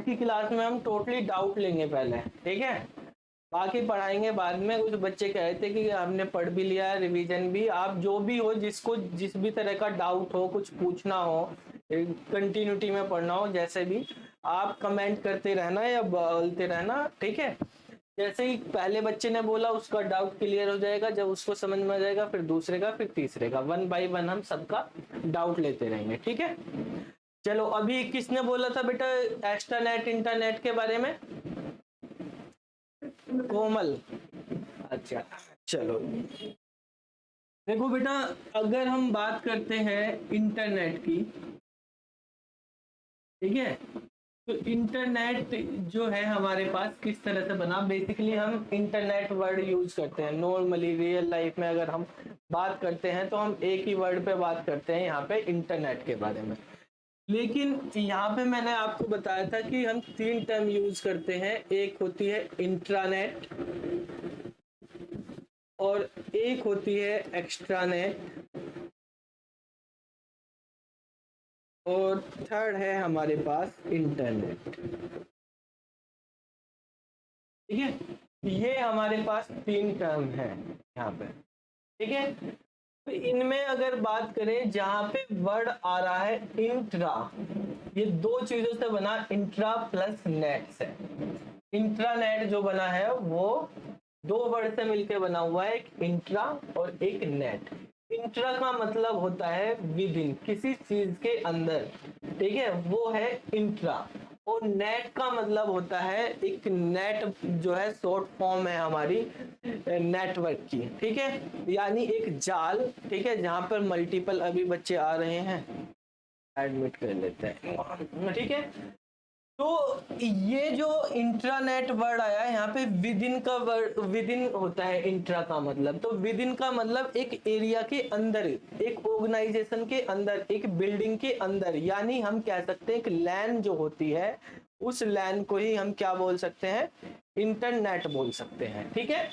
की क्लास में हम टोटली डाउट लेंगे पहले, ठीक है, बाकी पढ़ाएंगे बाद में। कुछ बच्चे कह रहे थे कि हमने पढ़ भी लिया है, रिवीजन भी। आप जो भी हो, जिसको जिस भी तरह का डाउट हो, कुछ पूछना हो, कंटिन्यूटी में पढ़ना हो, जैसे भी, आप कमेंट करते रहना या बोलते रहना, ठीक है। जैसे ही पहले बच्चे ने बोला उसका डाउट क्लियर हो जाएगा, जब उसको समझ में आ जाएगा फिर दूसरे का, फिर तीसरे का, 1 बाय 1 हम सबका डाउट लेते रहेंगे, ठीक है। चलो, अभी किसने बोला था बेटा एक्स्ट्रानेट इंटरनेट के बारे में? कोमल। अच्छा, चलो देखो बेटा, अगर हम बात करते हैं इंटरनेट की, ठीक है, तो इंटरनेट जो है हमारे पास किस तरह से बना। बेसिकली हम इंटरनेट वर्ड यूज करते हैं नॉर्मली रियल लाइफ में। अगर हम बात करते हैं तो हम एक ही वर्ड पे बात करते हैं यहाँ पे, इंटरनेट के बारे में। लेकिन यहाँ पे मैंने आपको बताया था कि हम 3 टर्म यूज करते हैं। एक होती है इंट्रानेट, और एक होती है एक्स्ट्रानेट, और थर्ड है हमारे पास इंटरनेट, ठीक है। ये हमारे पास 3 टर्म है यहाँ पे, ठीक है। तो इनमें अगर बात करें, जहां पे वर्ड आ रहा है इंट्रा, ये 2 चीजों से बना, इंट्रा प्लस नेट से। इंट्रानेट जो बना है वो 2 वर्ड से मिलकर बना हुआ है, एक इंट्रा और एक नेट। इंट्रा का मतलब होता है विद इन, किसी चीज के अंदर, ठीक है, वो है इंट्रा। और नेट का मतलब होता है, एक नेट जो है शॉर्ट फॉर्म है हमारी नेटवर्क की, ठीक है, यानी एक जाल, ठीक है, जहां पर मल्टीपल, अभी बच्चे आ रहे हैं, एडमिट कर लेते हैं, ठीक है। तो ये जो इंट्रानेट वर्ड आया है यहाँ पे, विद इन का वर्ड, विद इन होता है इंट्रा का मतलब। तो विद इन का मतलब एक एरिया के अंदर, एक ऑर्गेनाइजेशन के अंदर, एक बिल्डिंग के अंदर, यानी हम कह सकते हैं कि लैन जो होती है, उस लैन को ही हम क्या बोल सकते हैं, इंटरनेट बोल सकते हैं, ठीक है।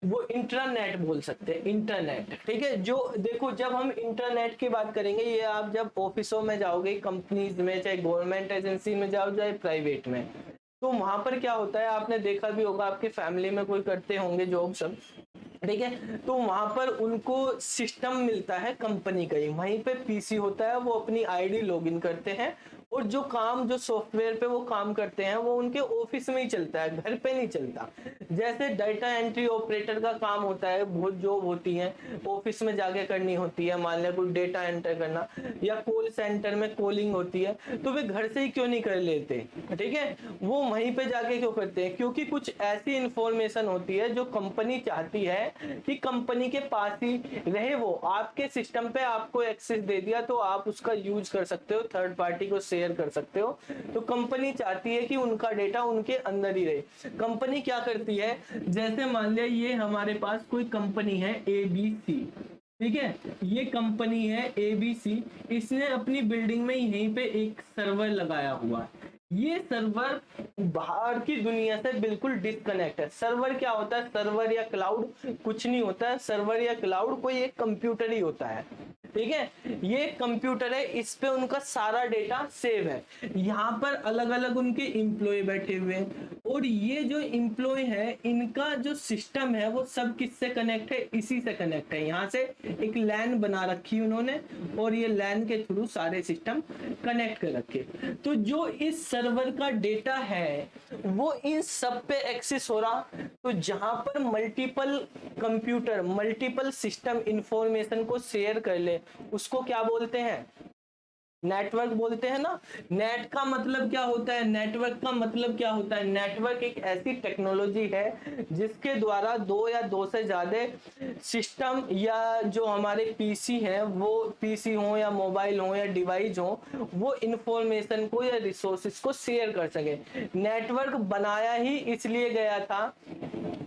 वो इंटरनेट बोल सकते हैं, इंटरनेट, ठीक है। जो देखो, जब हम इंटरनेट की बात करेंगे, ये आप जब ऑफिसों में जाओगे, कंपनीज में, चाहे गवर्नमेंट एजेंसी में जाओ, चाहे प्राइवेट में, तो वहां पर क्या होता है, आपने देखा भी होगा, आपके फैमिली में कोई करते होंगे जॉब सब, ठीक है। तो वहां पर उनको सिस्टम मिलता है कंपनी का ही, वहीं पे पीसी होता है, वो अपनी आईडी लॉगिन करते हैं, और जो काम, जो सॉफ्टवेयर पे वो काम करते हैं, वो उनके ऑफिस में ही चलता है, घर पे नहीं चलता। जैसे डाटा एंट्री ऑपरेटर का काम होता है, बहुत जॉब होती है, ऑफिस में जाके करनी होती है, मान लिया कोई डेटा एंटर करना, या कॉल सेंटर में कॉलिंग होती है, तो वे घर से ही क्यों नहीं कर लेते, ठीक है, वो वहीं पे जाके क्यों करते हैं? क्योंकि कुछ ऐसी इंफॉर्मेशन होती है जो कंपनी चाहती है कि कंपनी के पास ही रहे, वो आपके सिस्टम पे आपको एक्सेस दे दिया तो आप उसका यूज कर सकते हो, थर्ड पार्टी को शेयर कर सकते हो। तो कंपनी चाहती है कि उनका डेटा उनके अंदर ही रहे। कंपनी क्या करती है, जैसे मान लिया ये हमारे पास कोई कंपनी है ABC, ठीक है, ये कंपनी है ABC, इसने अपनी बिल्डिंग में यहीं पे एक सर्वर लगाया हुआ है। ये सर्वर बाहर की दुनिया से बिल्कुल डिस्कनेक्ट है। सर्वर क्या होता है, सर्वर या क्लाउड कुछ नहीं होता है। सर्वर या क्लाउड कोई एक कंप्यूटर ही होता है, ठीक है। ये कंप्यूटर है, इस पे उनका सारा डेटा सेव है। यहाँ पर अलग अलग उनके एम्प्लॉय बैठे हुए हैं, और ये जो एम्प्लॉय है, इनका जो सिस्टम है वो सब किससे कनेक्ट है, इसी से कनेक्ट है। यहाँ से एक लैन बना रखी उन्होंने, और ये लैन के थ्रू सारे सिस्टम कनेक्ट कर रखे। तो जो इस सर्वर का डेटा है वो इन सब पे एक्सेस हो रहा। तो जहां पर multiple computer, multiple system information को शेयर कर ले, उसको क्या बोलते हैं, नेटवर्क बोलते हैं ना। नेट का मतलब क्या होता है, नेटवर्क का मतलब क्या होता है, नेटवर्क एक ऐसी टेक्नोलॉजी है जिसके द्वारा 2 या 2 से ज्यादा सिस्टम, या जो हमारे पीसी हैं, वो पीसी हो या मोबाइल हो या डिवाइस हो, वो इंफॉर्मेशन को या रिसोर्सेज को शेयर कर सके। नेटवर्क बनाया ही इसलिए गया था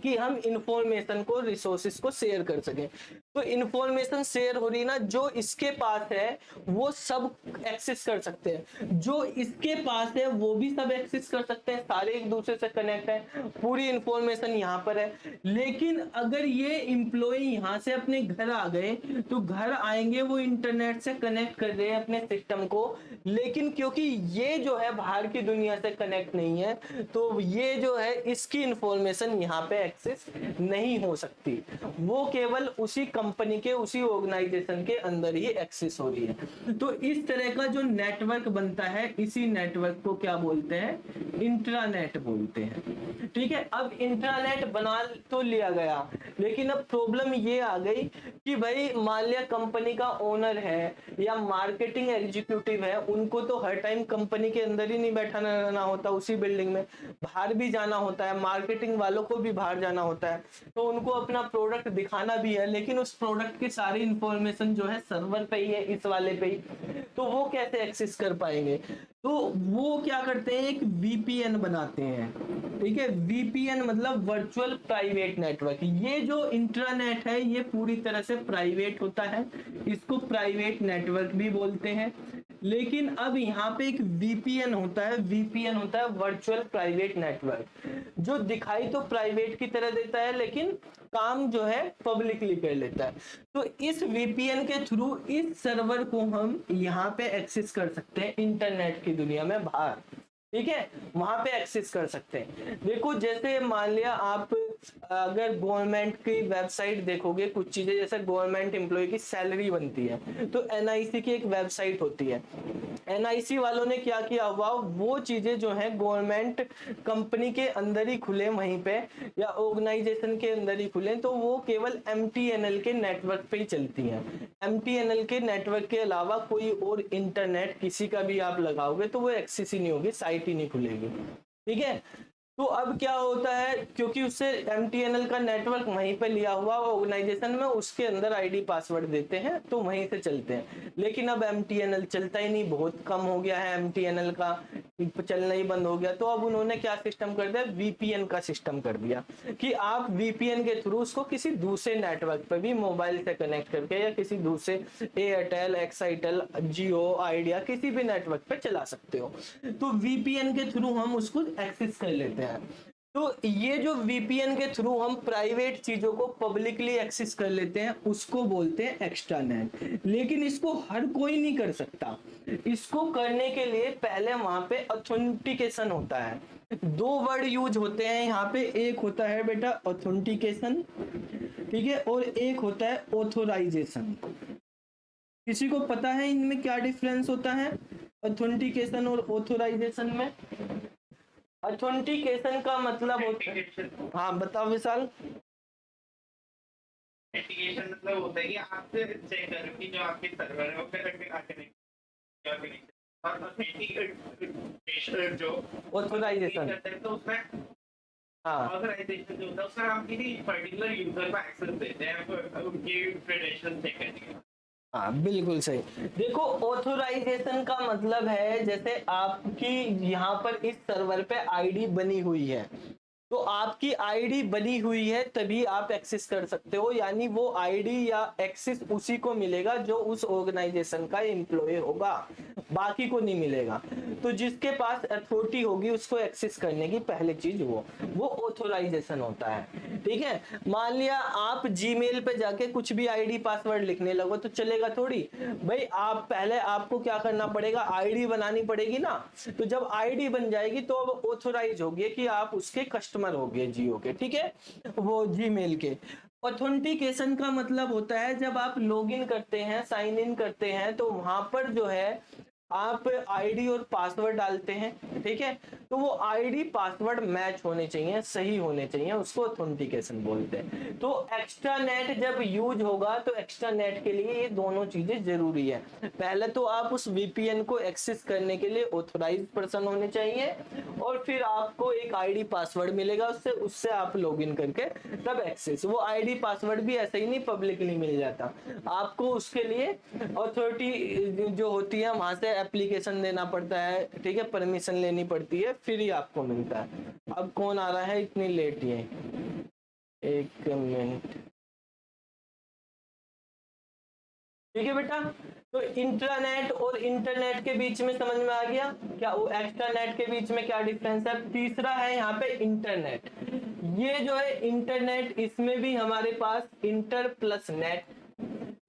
कि हम इंफॉर्मेशन को, रिसोर्सेज को शेयर कर सकें। तो इंफॉर्मेशन शेयर हो रही ना, जो इसके पास है वो सब एक्सेस कर सकते हैं, जो इसके पास है वो भी सब एक्सेस कर सकते हैं, सारे एक दूसरे से कनेक्ट है, पूरी इंफॉर्मेशन यहाँ पर है। लेकिन अगर ये एम्प्लॉय यहाँ से अपने घर आ गए तो घर आएंगे, वो इंटरनेट से कनेक्ट कर रहे हैं अपने सिस्टम को, लेकिन क्योंकि ये जो है बाहर की दुनिया से कनेक्ट नहीं है, तो ये जो है इसकी इंफॉर्मेशन यहाँ पे एक्सेस नहीं हो सकती, वो केवल उसी कंपनी के, उसी ऑर्गेनाइजेशन के अंदर ही एक्सेस हो रही है। तो इस तरह का जो नेटवर्क बनता है, इसी नेटवर्क को क्या बोलते हैं, इंट्रानेट बोलते हैं। ठीक है, अब इंट्रानेट बना तो लिया गया, लेकिन अब प्रॉब्लम ये आ गई कि भाई मान लिया कंपनी का ओनर है या मार्केटिंग एग्जीक्यूटिव है, उनको तो हर टाइम कंपनी के अंदर ही नहीं बैठाना रहना होता, उसी बिल्डिंग में बाहर भी जाना होता है, मार्केटिंग वालों को भी बाहर जाना होता है, तो उनको अपना प्रोडक्ट दिखाना भी है, लेकिन उस प्रोडक्ट की सारी इंफॉर्मेशन जो है सर्वर पे ही है, इस वाले पे ही, तो वो कैसे एक्सेस कर पाएंगे। तो वो क्या करते हैं, एक वीपीएन बनाते हैं। ठीक है, वीपीएन मतलब वर्चुअल प्राइवेट नेटवर्क। ये जो इंट्रानेट है ये पूरी तरह से प्राइवेट होता है, इसको प्राइवेट नेटवर्क भी बोलते हैं। लेकिन अब यहाँ पे एक वीपीएन होता है, वीपीएन होता है वर्चुअल प्राइवेट नेटवर्क, जो दिखाई तो प्राइवेट की तरह देता है लेकिन काम जो है पब्लिकली कर लेता है। तो इस वीपीएन के थ्रू इस सर्वर को हम यहाँ पे एक्सेस कर सकते हैं इंटरनेट की दुनिया में बाहर। ठीक है, वहां पे एक्सेस कर सकते हैं। देखो जैसे मान लिया आप अगर गवर्नमेंट की वेबसाइट देखोगे, कुछ चीजें जैसे गवर्नमेंट एम्प्लॉय की सैलरी बनती है तो एनआईसी की एक वेबसाइट होती है, एनआईसी वालों ने क्या किया हुआ, वो चीजें जो है गवर्नमेंट कंपनी के अंदर ही खुले वहीं पे, या ऑर्गेनाइजेशन के अंदर ही खुले, तो वो केवल एमटीएनएल के नेटवर्क पे ही चलती हैं। एमटीएनएल के नेटवर्क के अलावा कोई और इंटरनेट किसी का भी आप लगाओगे तो वो एक्सेस ही नहीं होगी, साइट ही नहीं खुलेगी। ठीक है, तो अब क्या होता है, क्योंकि उससे एमटीएनएल का नेटवर्क वहीं पे लिया हुआ ऑर्गेनाइजेशन में, उसके अंदर आईडी पासवर्ड देते हैं तो वहीं से चलते हैं। लेकिन अब एमटीएनएल चलता ही नहीं, बहुत कम हो गया है एमटीएनएल का, चलना ही बंद हो गया। तो अब उन्होंने क्या सिस्टम कर दिया, वीपीएन का सिस्टम कर दिया कि आप वीपीएन के थ्रू उसको किसी दूसरे नेटवर्क पे भी मोबाइल से कनेक्ट करके या किसी दूसरे एयरटेल, एक्साइटेल, जियो, आइडिया किसी भी नेटवर्क पे चला सकते हो। तो वीपीएन के थ्रू हम उसको एक्सेस कर लेते हैं। तो ये जो वीपीएन के थ्रू हम प्राइवेट चीजों को पब्लिकली एक्सेस कर लेते हैं उसको बोलते हैं एक्स्ट्रानेट। लेकिन इसको हर कोई नहीं कर सकता, इसको करने के लिए पहले वहां पे ऑथेंटिकेशन होता है। दो वर्ड यूज होते हैं यहाँ पे, एक होता है बेटा ऑथेंटिकेशन, ठीक है, और एक होता है ऑथोराइजेशन। किसी को पता है इनमें क्या डिफरेंस होता है ऑथेंटिकेशन और ऑथोराइजेशन में? ऑथेंटिकेशन का मतलब होता है, हाँ बताओ विशाल। ऑथेंटिकेशन मतलब होता है कि आप चेक कर रहे हो कि जो आपके सर्वर है वो कनेक्ट और ऑथेंटिकेशन जो ऑथोराइजेशन करते हैं तो उसमें हाँ ऑथराइजेशन जो होता है उसमें हम किसी पर्टिकुलर यूजर को एक्सेस देते हैं उनके क्रेडेंशियल चेक करने के। हाँ बिल्कुल सही। देखो ऑथोराइजेशन का मतलब है जैसे आपकी यहाँ पर इस सर्वर पे आईडी बनी हुई है, तो आपकी आईडी बनी हुई है तभी आप एक्सेस कर सकते हो, यानी वो आईडी या एक्सेस उसी को मिलेगा जो उस ऑर्गेनाइजेशन का एम्प्लॉय होगा, बाकी को नहीं मिलेगा। तो जिसके पास अथॉरिटी होगी उसको एक्सेस करने की पहली चीज वो ऑथोराइजेशन होता है। ठीक है, मान लिया आप जीमेल पे जाके कुछ भी आईडी पासवर्ड लिखने लगो तो चलेगा थोड़ी भाई, आप पहले आपको क्या करना पड़ेगा, आईडी बनानी पड़ेगी ना। तो जब आईडी बन जाएगी तो अब ऑथोराइज होगी कि आप उसके कस्टमर हो गए जियो के, ठीक है, वो जीमेल के। ऑथेंटिकेशन का मतलब होता है जब आप लॉगिन करते हैं, साइन इन करते हैं, तो वहां पर जो है आप आईडी और पासवर्ड डालते हैं, ठीक है, तो वो आईडी पासवर्ड मैच होने चाहिए, सही होने चाहिए, उसको ऑथेंटिकेशन बोलते हैं। तो एक्स्ट्रा नेट जब यूज होगा तो एक्स्ट्रा नेट के लिए ये दोनों चीजें जरूरी है। पहले तो आप उस वीपीएन को एक्सेस करने के लिए ऑथोराइज्ड पर्सन होने चाहिए, और फिर आपको एक आईडी पासवर्ड मिलेगा उससे उससे आप लॉगिन करके तब एक्सेस, वो आईडी पासवर्ड भी ऐसे ही नहीं पब्लिकली मिल जाता, आपको उसके लिए अथॉरिटी जो होती है वहां से एप्लीकेशन देना पड़ता है, ठीक है, परमिशन लेनी पड़ती है, फिर ही आपको मिलता है। अब कौन आ रहा है इतनी लेट ये? एक मिनट, ठीक है बेटा। तो इंट्रानेट और इंटरनेट के बीच में समझ में आ गया क्या, वो एक्स्ट्रानेट के बीच में क्या डिफरेंस है। तीसरा है यहाँ पे इंटरनेट। ये जो है इंटरनेट, इसमें भी हमारे पास इंटर प्लस नेट,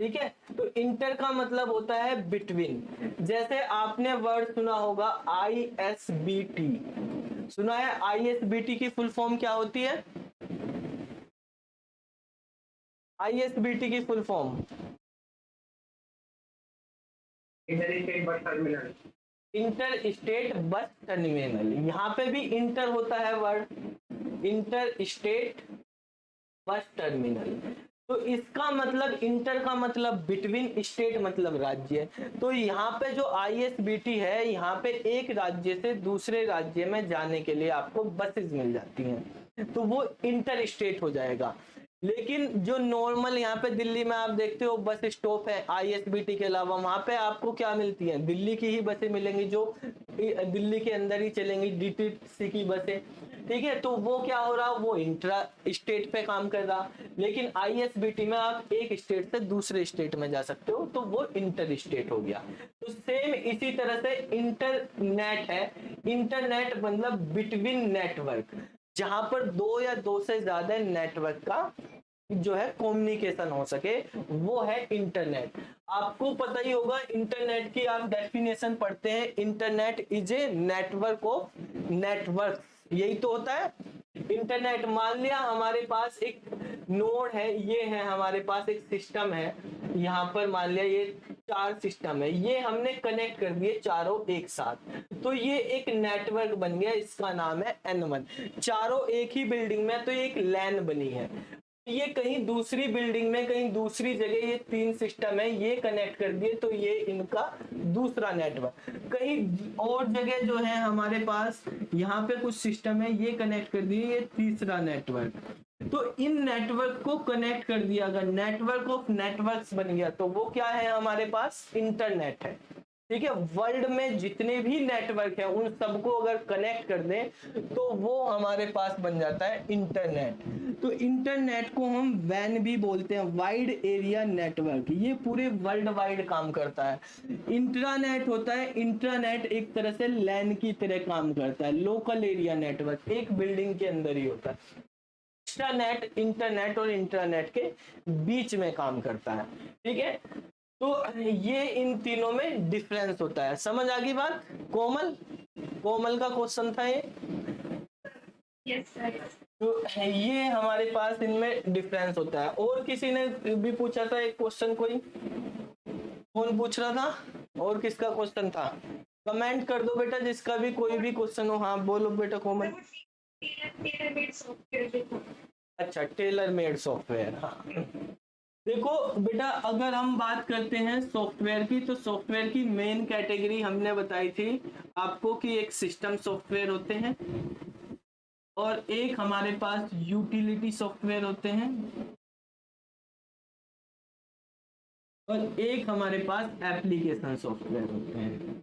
ठीक है। तो इंटर का मतलब होता है बिटवीन। जैसे आपने वर्ड सुना होगा ISBT, सुना है। ISBT की फुल फॉर्म क्या होती है? ISBT की full form inter state bus terminal. Inter state bus terminal. यहाँ पे भी इंटर होता है word, inter state bus terminal. तो इसका मतलब इंटर का मतलब बिटवीन, स्टेट मतलब राज्य। तो यहाँ पे जो ISBT है, यहाँ पे एक राज्य से दूसरे राज्य में जाने के लिए आपको बसेस मिल जाती हैं, तो वो इंटर स्टेट हो जाएगा। लेकिन जो नॉर्मल यहाँ पे दिल्ली में आप देखते हो बस स्टॉप है ISBT के अलावा, वहां पे आपको क्या मिलती है? दिल्ली की ही बसें मिलेंगी, जो दिल्ली के अंदर ही चलेंगी, DTC की बसें, ठीक है। तो वो क्या हो रहा, वो इंट्रा स्टेट पे काम कर रहा। लेकिन ISBT में आप एक स्टेट से दूसरे स्टेट में जा सकते हो, तो वो इंटर स्टेट हो गया। तो सेम इसी तरह से इंटरनेट है। इंटरनेट मतलब बिटवीन नेटवर्क, जहां पर दो या दो से ज्यादा नेटवर्क का जो है कम्युनिकेशन हो सके, वो है इंटरनेट। आपको पता ही होगा इंटरनेट की आप डेफिनेशन पढ़ते हैं, internet is a network of network, यही तो होता है इंटरनेट। मान लिया हमारे पास एक नोड है, ये है हमारे पास एक सिस्टम है, यहाँ पर मान लिया ये 4 सिस्टम है, ये हमने कनेक्ट कर दिए चारों एक साथ, तो ये एक नेटवर्क बन गया, इसका नाम है N1। चारों एक ही बिल्डिंग में, तो ये एक लैन बनी है। ये कहीं दूसरी बिल्डिंग में, कहीं दूसरी जगह ये 3 सिस्टम है, ये कनेक्ट कर दिए, तो ये इनका दूसरा नेटवर्क। कहीं और जगह जो है हमारे पास, यहाँ पे कुछ सिस्टम है, ये कनेक्ट कर दिए, ये तीसरा नेटवर्क। तो इन नेटवर्क को कनेक्ट कर दिया, अगर नेटवर्क ऑफ नेटवर्क्स बन गया, तो वो क्या है हमारे पास? इंटरनेट है, ठीक है। वर्ल्ड में जितने भी नेटवर्क है उन सबको अगर कनेक्ट कर दें, तो वो हमारे पास बन जाता है इंटरनेट। तो इंटरनेट को हम वैन भी बोलते हैं, वाइड एरिया नेटवर्क। ये पूरे वर्ल्ड वाइड काम करता है। इंट्रानेट होता है, इंट्रानेट एक तरह से लैन की तरह काम करता है, लोकल एरिया नेटवर्क, एक बिल्डिंग के अंदर ही होता है। एक्स्ट्रानेट इंटरनेट और इंट्रानेट के बीच में काम करता है, ठीक है। तो ये इन तीनों में डिफरेंस होता है। समझ आ गई बात? कोमल, कोमल का क्वेश्चन था ये। Yes sir. तो ये हमारे पास इनमें डिफरेंस होता है। और किसी ने भी पूछा था एक क्वेश्चन, कोई कौन पूछ रहा था? और किसका क्वेश्चन था? कमेंट कर दो बेटा, जिसका भी कोई भी क्वेश्चन हो। हाँ बोलो बेटा कोमल। Tailor made software. अच्छा, टेलर मेड सॉफ्टवेयर। हाँ देखो बेटा, अगर हम बात करते हैं सॉफ्टवेयर की, तो सॉफ्टवेयर की मेन कैटेगरी हमने बताई थी आपको कि एक सिस्टम सॉफ्टवेयर होते हैं, और एक हमारे पास यूटिलिटी सॉफ्टवेयर होते हैं, और एक हमारे पास एप्लीकेशन सॉफ्टवेयर होते हैं।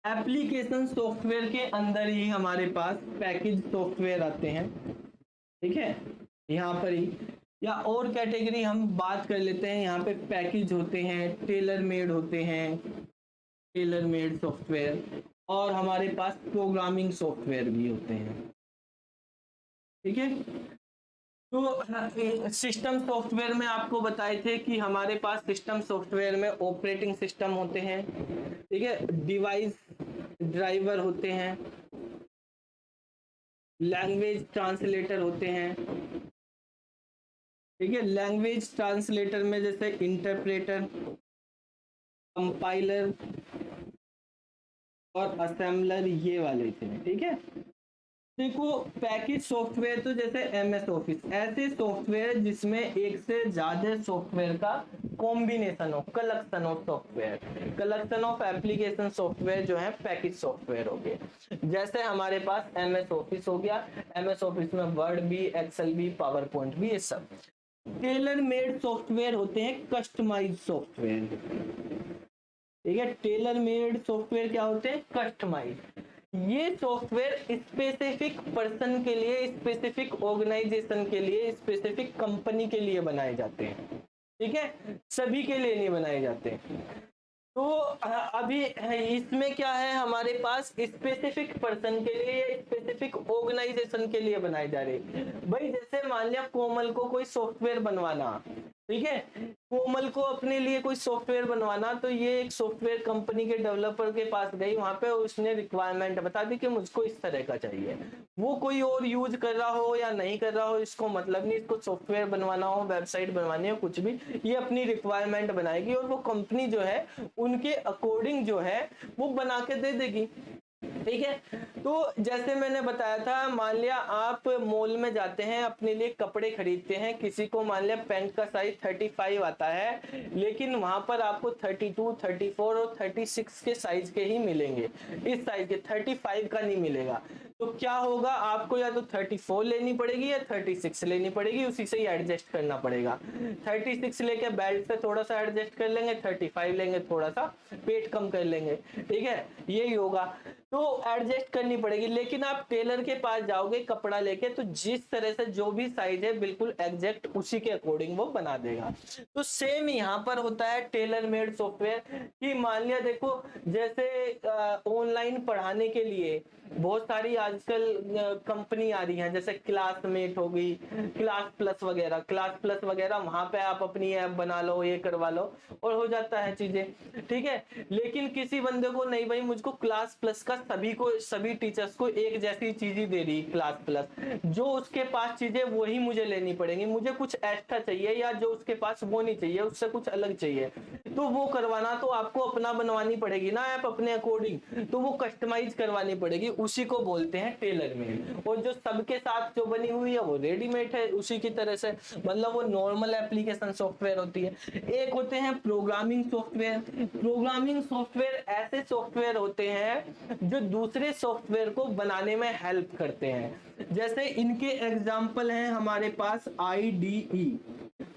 एप्लीकेशन सॉफ्टवेयर के अंदर ही हमारे पास पैकेज सॉफ्टवेयर आते हैं, ठीक है, यहाँ पर ही। या और कैटेगरी हम बात कर लेते हैं, यहाँ पे पैकेज होते हैं, टेलर मेड होते हैं, टेलर मेड सॉफ्टवेयर, और हमारे पास प्रोग्रामिंग सॉफ्टवेयर भी होते हैं, ठीक है। तो सिस्टम सॉफ्टवेयर में आपको बताए थे कि हमारे पास सिस्टम सॉफ्टवेयर में ऑपरेटिंग सिस्टम होते हैं, ठीक है, डिवाइस ड्राइवर होते हैं, लैंग्वेज ट्रांसलेटर होते हैं, ठीक है। लैंग्वेज ट्रांसलेटर में जैसे इंटरप्रेटर, कंपाइलर और असेंबलर, ये वाले थे, ठीक है। देखो पैकेज सॉफ्टवेयर तो जैसे MS ऑफिस, ऐसे सॉफ्टवेयर जिसमें एक से ज्यादा सॉफ्टवेयर का कॉम्बिनेशन हो, collection of software, collection of application software जो है पैकेज सॉफ्टवेयर हो गए। जैसे हमारे पास MS ऑफिस हो गया, MS ऑफिस में वर्ड भी, एक्सेल भी, पावर पॉइंट भी, ये सब। टेलर मेड सॉफ्टवेयर होते हैं कस्टमाइज सॉफ्टवेयर, ठीक है। टेलर मेड सॉफ्टवेयर क्या होते हैं? कस्टमाइज। ये सॉफ्टवेयर स्पेसिफिक पर्सन के लिए, स्पेसिफिक ऑर्गेनाइजेशन के लिए, स्पेसिफिक कंपनी के लिए बनाए जाते हैं, ठीक है, सभी के लिए नहीं बनाए जाते। तो अभी इसमें क्या है, हमारे पास स्पेसिफिक पर्सन के लिए या स्पेसिफिक ऑर्गेनाइजेशन के लिए बनाए जा रहे हैं। भाई जैसे मान लिया कोमल को कोई सॉफ्टवेयर बनवाना, ठीक है, कोमल को अपने लिए कोई सॉफ्टवेयर बनवाना, तो ये एक सॉफ्टवेयर कंपनी के डेवलपर के पास गई, वहां पे उसने रिक्वायरमेंट बता दी कि मुझको इस तरह का चाहिए। वो कोई और यूज कर रहा हो या नहीं कर रहा हो इसको मतलब नहीं, इसको सॉफ्टवेयर बनवाना हो, वेबसाइट बनवानी हो, कुछ भी, ये अपनी रिक्वायरमेंट बनाएगी और वो कंपनी जो है उनके अकॉर्डिंग जो है वो बना के दे देगी, ठीक है। तो जैसे मैंने बताया था, मान लिया आप मॉल में जाते हैं, अपने लिए कपड़े खरीदते हैं, किसी को मान लिया पैंट का साइज 35 आता है, लेकिन वहां पर आपको 32, 34 और 36 के साइज के ही मिलेंगे, इस साइज के 35 का नहीं मिलेगा। तो क्या होगा, आपको या तो 34 लेनी पड़ेगी या 36 लेनी पड़ेगी, उसी से ही एडजस्ट करना पड़ेगा। 36 लेके बेल्ट से थोड़ा सा एडजस्ट कर लेंगे, 35 लेंगे, थोड़ा सा पेट कम कर लेंगे, ठीक है, यही होगा। तो एडजस्ट करनी पड़ेगी। लेकिन आप टेलर के पास जाओगे कपड़ा लेके, तो जिस तरह से जो भी साइज है बिल्कुल एग्जैक्ट उसी के अकॉर्डिंग वो बना देगा। तो सेम यहाँ पर होता है टेलर मेड सॉफ्टवेयर कि मान लिया देखो, जैसे ऑनलाइन पढ़ाने के लिए बहुत सारी आजकल कंपनी आ रही है, जैसे क्लासमेट हो गई, क्लास प्लस वगैरह, वहां पे आप अपनी ऐप बना लो, ये करवा लो और हो जाता है चीजें, ठीक है। लेकिन किसी बंदे को नहीं, भाई मुझको क्लास प्लस का सभी टीचर्स को एक जैसी चीज ही दे रही क्लास प्लस, जो उसके पास चीजें वही मुझे लेनी पड़ेंगी, मुझे कुछ एक्स्ट्रा चाहिए या जो उसके पास वो नहीं चाहिए, उससे कुछ अलग चाहिए, तो वो करवाना तो आपको अपना बनवानी पड़ेगी ना ऐप अपने अकॉर्डिंग, तो वो कस्टमाइज करवानी पड़ेगी, उसी को बोलते हैं टेलर मेड। और जो सबके साथ जो बनी हुई है वो रेडीमेड है उसी की तरह से, मतलब वो नॉर्मल एप्लीकेशन सॉफ्टवेयर होती है। एक होते हैं प्रोग्रामिंग सॉफ्टवेयर। प्रोग्रामिंग सॉफ्टवेयर ऐसे सॉफ्टवेयर होते हैं जो दूसरे सॉफ्टवेयर को बनाने में हेल्प करते हैं। जैसे इनके एग्जाम्पल हैं हमारे पास आईडीई।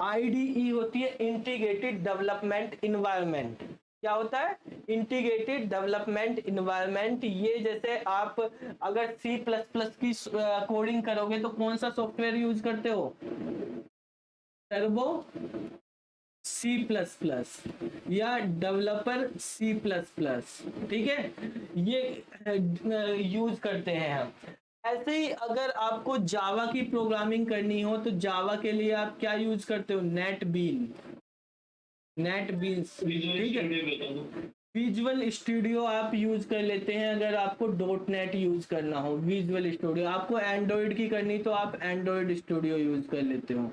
आईडीई होती है इंटीग्रेटेड डेवलपमेंट इन्वायरमेंट। क्या होता है, इंटीग्रेटेड डेवलपमेंट इन्वायरमेंट। ये जैसे आप अगर C++ की कोडिंग करोगे तो कौन सा सॉफ्टवेयर यूज करते हो, टर्बो C++ या डेवलपर C++, ठीक है, ये यूज करते हैं हम। ऐसे ही अगर आपको जावा की प्रोग्रामिंग करनी हो तो जावा के लिए आप क्या यूज करते हो, नेटबीन्स, ठीक है। विजुअल स्टूडियो आप यूज कर लेते हैं अगर आपको .NET यूज करना हो, विजुअल स्टूडियो। आपको एंड्रॉइड की करनी तो आप एंड्रॉइड स्टूडियो यूज कर लेते हो,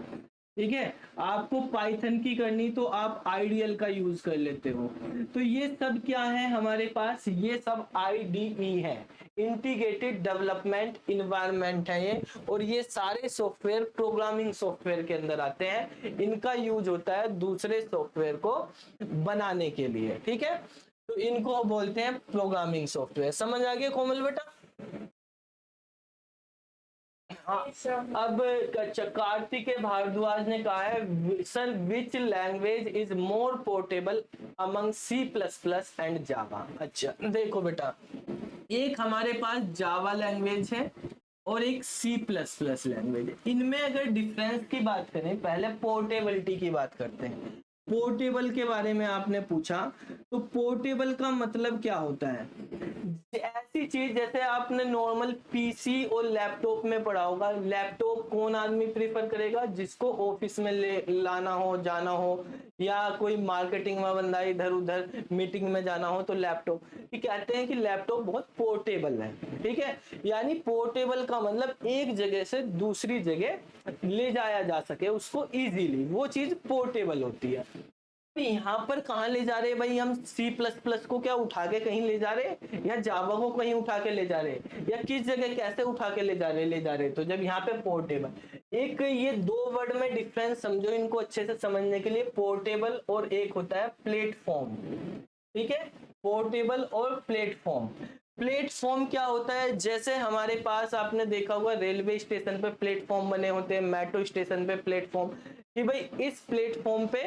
ठीक है। आपको पाइथन की करनी तो आप आईडीएल का यूज कर लेते हो। तो ये सब क्या है हमारे पास, ये सब आईडीई है, इंटीग्रेटेड डेवलपमेंट इन्वायरमेंट है ये। और ये सारे सॉफ्टवेयर प्रोग्रामिंग सॉफ्टवेयर के अंदर आते हैं, इनका यूज होता है दूसरे सॉफ्टवेयर को बनाने के लिए, ठीक है। तो इनको बोलते हैं प्रोग्रामिंग सॉफ्टवेयर। समझ आ गया कोमल बेटा? हाँ। अब कार्तिक भारद्वाज ने कहा है, sir which language is more portable among C++ and Java. अच्छा देखो बेटा, एक हमारे पास जावा लैंग्वेज है और एक C++ लैंग्वेज है। इनमें अगर डिफरेंस की बात करें, पहले पोर्टेबिलिटी की बात करते हैं। पोर्टेबल के बारे में आपने पूछा, तो पोर्टेबल का मतलब क्या होता है, ऐसी चीज जैसे आपने नॉर्मल पीसी और लैपटॉप में पढ़ा होगा। लैपटॉप कौन आदमी प्रीफर करेगा, जिसको ऑफिस में लाना हो, जाना हो, या कोई मार्केटिंग में बंदा इधर उधर मीटिंग में जाना हो तो लैपटॉप, कहते हैं कि लैपटॉप बहुत पोर्टेबल है, ठीक है। यानी पोर्टेबल का मतलब एक जगह से दूसरी जगह ले जाया जा सके उसको इजीली, वो चीज पोर्टेबल होती है। यहाँ पर कहाँ ले जा रहे हैं भाई, हम C++ को क्या उठा के कहीं ले जा रहे या जावा को कहीं उठा के ले जा रहे, या किस जगह कैसे उठा के ले जा रहे। तो जब यहाँ पे पोर्टेबल, एक ये दो वर्ड में डिफरेंस समझो इनको अच्छे से समझने के लिए, पोर्टेबल और एक होता है प्लेटफॉर्म, ठीक है। पोर्टेबल और प्लेटफॉर्म। प्लेटफॉर्म क्या होता है, जैसे हमारे पास आपने देखा होगा रेलवे स्टेशन पे प्लेटफॉर्म बने होते हैं, मेट्रो स्टेशन पे प्लेटफॉर्म। कि भाई इस प्लेटफॉर्म पे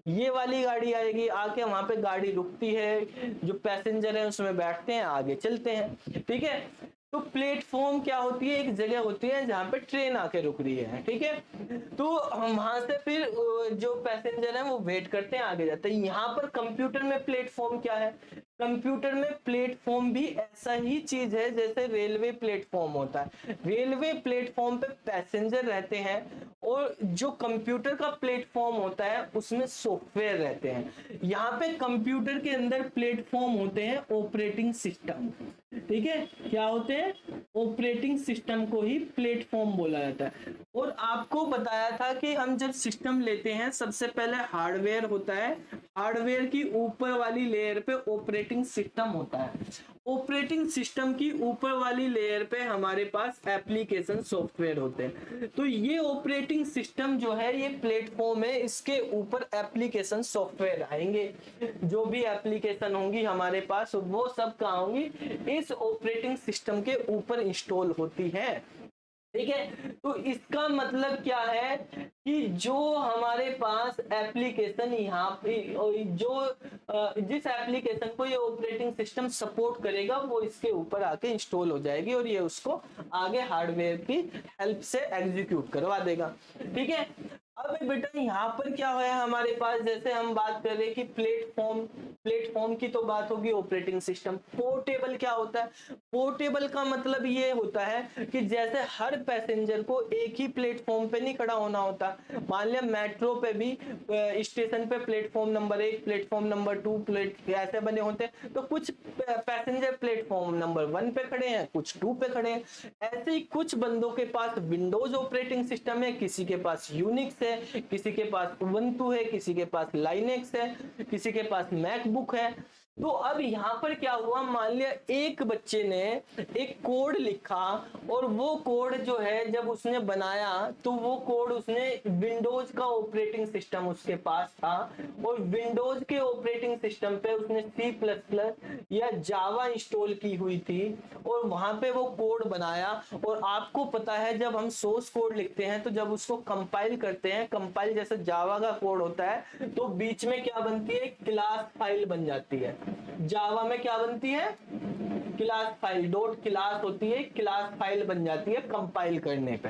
ये वाली गाड़ी आएगी, आके वहां पे गाड़ी रुकती है, जो पैसेंजर है उसमें बैठते हैं, आगे चलते हैं। ठीक है, तो प्लेटफॉर्म क्या होती है, एक जगह होती है जहां पे ट्रेन आके रुक रही है। ठीक है, तो हम वहां से फिर जो पैसेंजर है वो वेट करते हैं, आगे जाते हैं। यहाँ पर कंप्यूटर में प्लेटफॉर्म क्या है, कंप्यूटर में प्लेटफॉर्म भी ऐसा ही चीज है जैसे रेलवे प्लेटफॉर्म होता है। रेलवे प्लेटफॉर्म पे पैसेंजर रहते हैं, और जो कंप्यूटर का प्लेटफॉर्म होता है उसमें सॉफ्टवेयर रहते हैं। यहाँ पे कंप्यूटर के अंदर प्लेटफॉर्म होते हैं ऑपरेटिंग सिस्टम। ठीक है, क्या होते हैं, ऑपरेटिंग सिस्टम को ही प्लेटफॉर्म बोला जाता है। और आपको बताया था कि हम जब सिस्टम लेते हैं सबसे पहले हार्डवेयर होता है, हार्डवेयर की ऊपर वाली लेयर पे ऑपरेटिंग सिस्टम होता है, ऑपरेटिंग सिस्टम की ऊपर वाली लेयर पे हमारे पास एप्लीकेशन सॉफ्टवेयर होते हैं। तो ये ऑपरेटिंग सिस्टम जो है ये प्लेटफॉर्म है, इसके ऊपर एप्लीकेशन सॉफ्टवेयर आएंगे। जो भी एप्लीकेशन होंगी हमारे पास वो सब कहाँ होंगी, इस ऑपरेटिंग सिस्टम के ऊपर इंस्टॉल होती है। ठीक है, तो इसका मतलब क्या है कि जो हमारे पास एप्लीकेशन यहाँ पे जिस एप्लीकेशन को ये ऑपरेटिंग सिस्टम सपोर्ट करेगा वो इसके ऊपर आके इंस्टॉल हो जाएगी, और ये उसको आगे हार्डवेयर की हेल्प से एग्जीक्यूट करवा देगा। ठीक है, अब बेटा यहाँ पर क्या है हमारे पास, जैसे हम बात कर रहे हैं कि प्लेटफॉर्म की तो बात होगी, ऑपरेटिंग सिस्टम। पोर्टेबल क्या होता है, पोर्टेबल का मतलब ये होता है कि जैसे हर पैसेंजर को एक ही प्लेटफॉर्म पे नहीं खड़ा होना होता। मान लिया मेट्रो पे भी स्टेशन पे प्लेटफॉर्म नंबर 1, प्लेटफॉर्म नंबर 2 ऐसे बने होते हैं, तो कुछ पैसेंजर प्लेटफॉर्म नंबर 1 पे खड़े हैं, कुछ 2 पे खड़े हैं। ऐसे ही कुछ बंदों के पास विंडोज ऑपरेटिंग सिस्टम है, किसी के पास यूनिक्स है, किसी के पास उबंटू है, किसी के पास लाइनेक्स है, किसी के पास मैकबुक है। तो अब यहाँ पर क्या हुआ, मान लिया एक बच्चे ने एक कोड लिखा, और वो कोड जो है जब उसने बनाया तो वो कोड उसने विंडोज का ऑपरेटिंग सिस्टम उसके पास था, और विंडोज के ऑपरेटिंग सिस्टम पे उसने C++ या जावा इंस्टॉल की हुई थी, और वहां पे वो कोड बनाया। और आपको पता है जब हम सोर्स कोड लिखते हैं तो जब उसको कंपाइल करते हैं, कंपाइल जैसे जावा का कोड होता है, तो बीच में क्या बनती है, क्लास फाइल बन जाती है। जावा में क्या बनती है, क्लास फाइल, डॉट क्लास होती है, क्लास फाइल बन जाती है कंपाइल करने पे।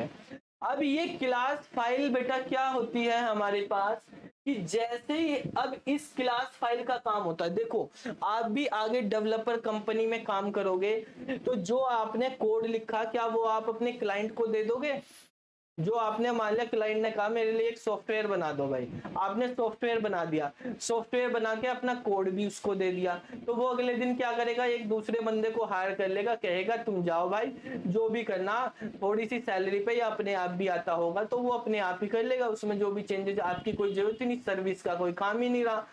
अब ये क्लास फाइल बेटा क्या होती है हमारे पास, कि जैसे ही अब इस क्लास फाइल का काम होता है, देखो आप भी आगे डेवलपर कंपनी में काम करोगे, तो जो आपने कोड लिखा क्या वो आप अपने क्लाइंट को दे दोगे? जो आपने मान लिया क्लाइंट ने कहा मेरे लिए एक सॉफ्टवेयर बना दो भाई, आपने सॉफ्टवेयर बना दिया, सॉफ्टवेयर बना के अपना कोड भी उसको दे दिया, तो वो अगले दिन क्या करेगा, एक दूसरे बंदे को हायर कर लेगा, कहेगा तुम जाओ भाई जो भी करना, थोड़ी सी सैलरी पे या अपने आप भी आता होगा तो वो अपने आप ही कर लेगा, उसमें जो भी चेंजेस, आपकी कोई जरूरत ही नहीं, सर्विस का कोई काम ही नहीं रहा।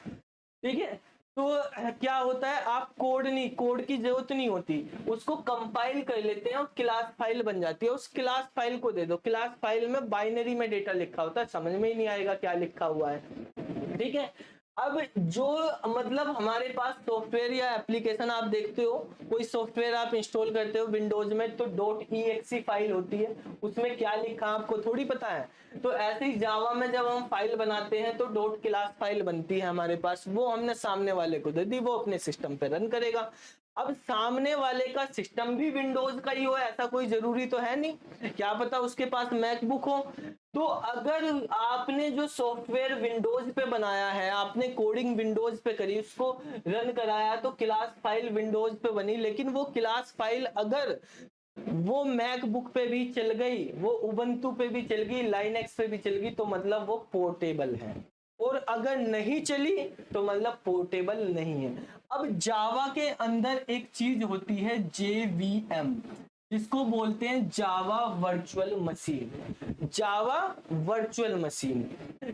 ठीक है, तो क्या होता है, आप कोड की जरूरत नहीं होती, उसको कंपाइल कर लेते हैं और क्लास फाइल बन जाती है, उस क्लास फाइल को दे दो। क्लास फाइल में बाइनरी में डेटा लिखा होता है, समझ में ही नहीं आएगा क्या लिखा हुआ है। ठीक है, अब जो मतलब हमारे पास सॉफ्टवेयर या एप्लीकेशन आप देखते हो, कोई सॉफ्टवेयर आप इंस्टॉल करते हो विंडोज में तो .exe फाइल होती है, उसमें क्या लिखा आपको थोड़ी पता है। तो ऐसे ही जावा में जब हम फाइल बनाते हैं तो डॉट क्लास फाइल बनती है हमारे पास, वो हमने सामने वाले को दे दी, वो अपने सिस्टम पे रन करेगा। अब सामने वाले का सिस्टम भी विंडोज का ही हो ऐसा कोई जरूरी तो है नहीं, क्या पता उसके पास मैकबुक हो। तो अगर आपने जो सॉफ्टवेयर विंडोज पे बनाया है, आपने कोडिंग विंडोज पे करी, उसको रन कराया, तो क्लास फाइल विंडोज पे बनी, लेकिन वो क्लास फाइल अगर वो मैकबुक पे भी चल गई, वो उबंटू पे भी चल गई, लाइनेक्स पे भी चल गई, तो मतलब वो पोर्टेबल है। और अगर नहीं चली तो मतलब पोर्टेबल नहीं है। अब जावा के अंदर एक चीज होती है JVM, जिसको बोलते हैं Java virtual machine. Java virtual machine,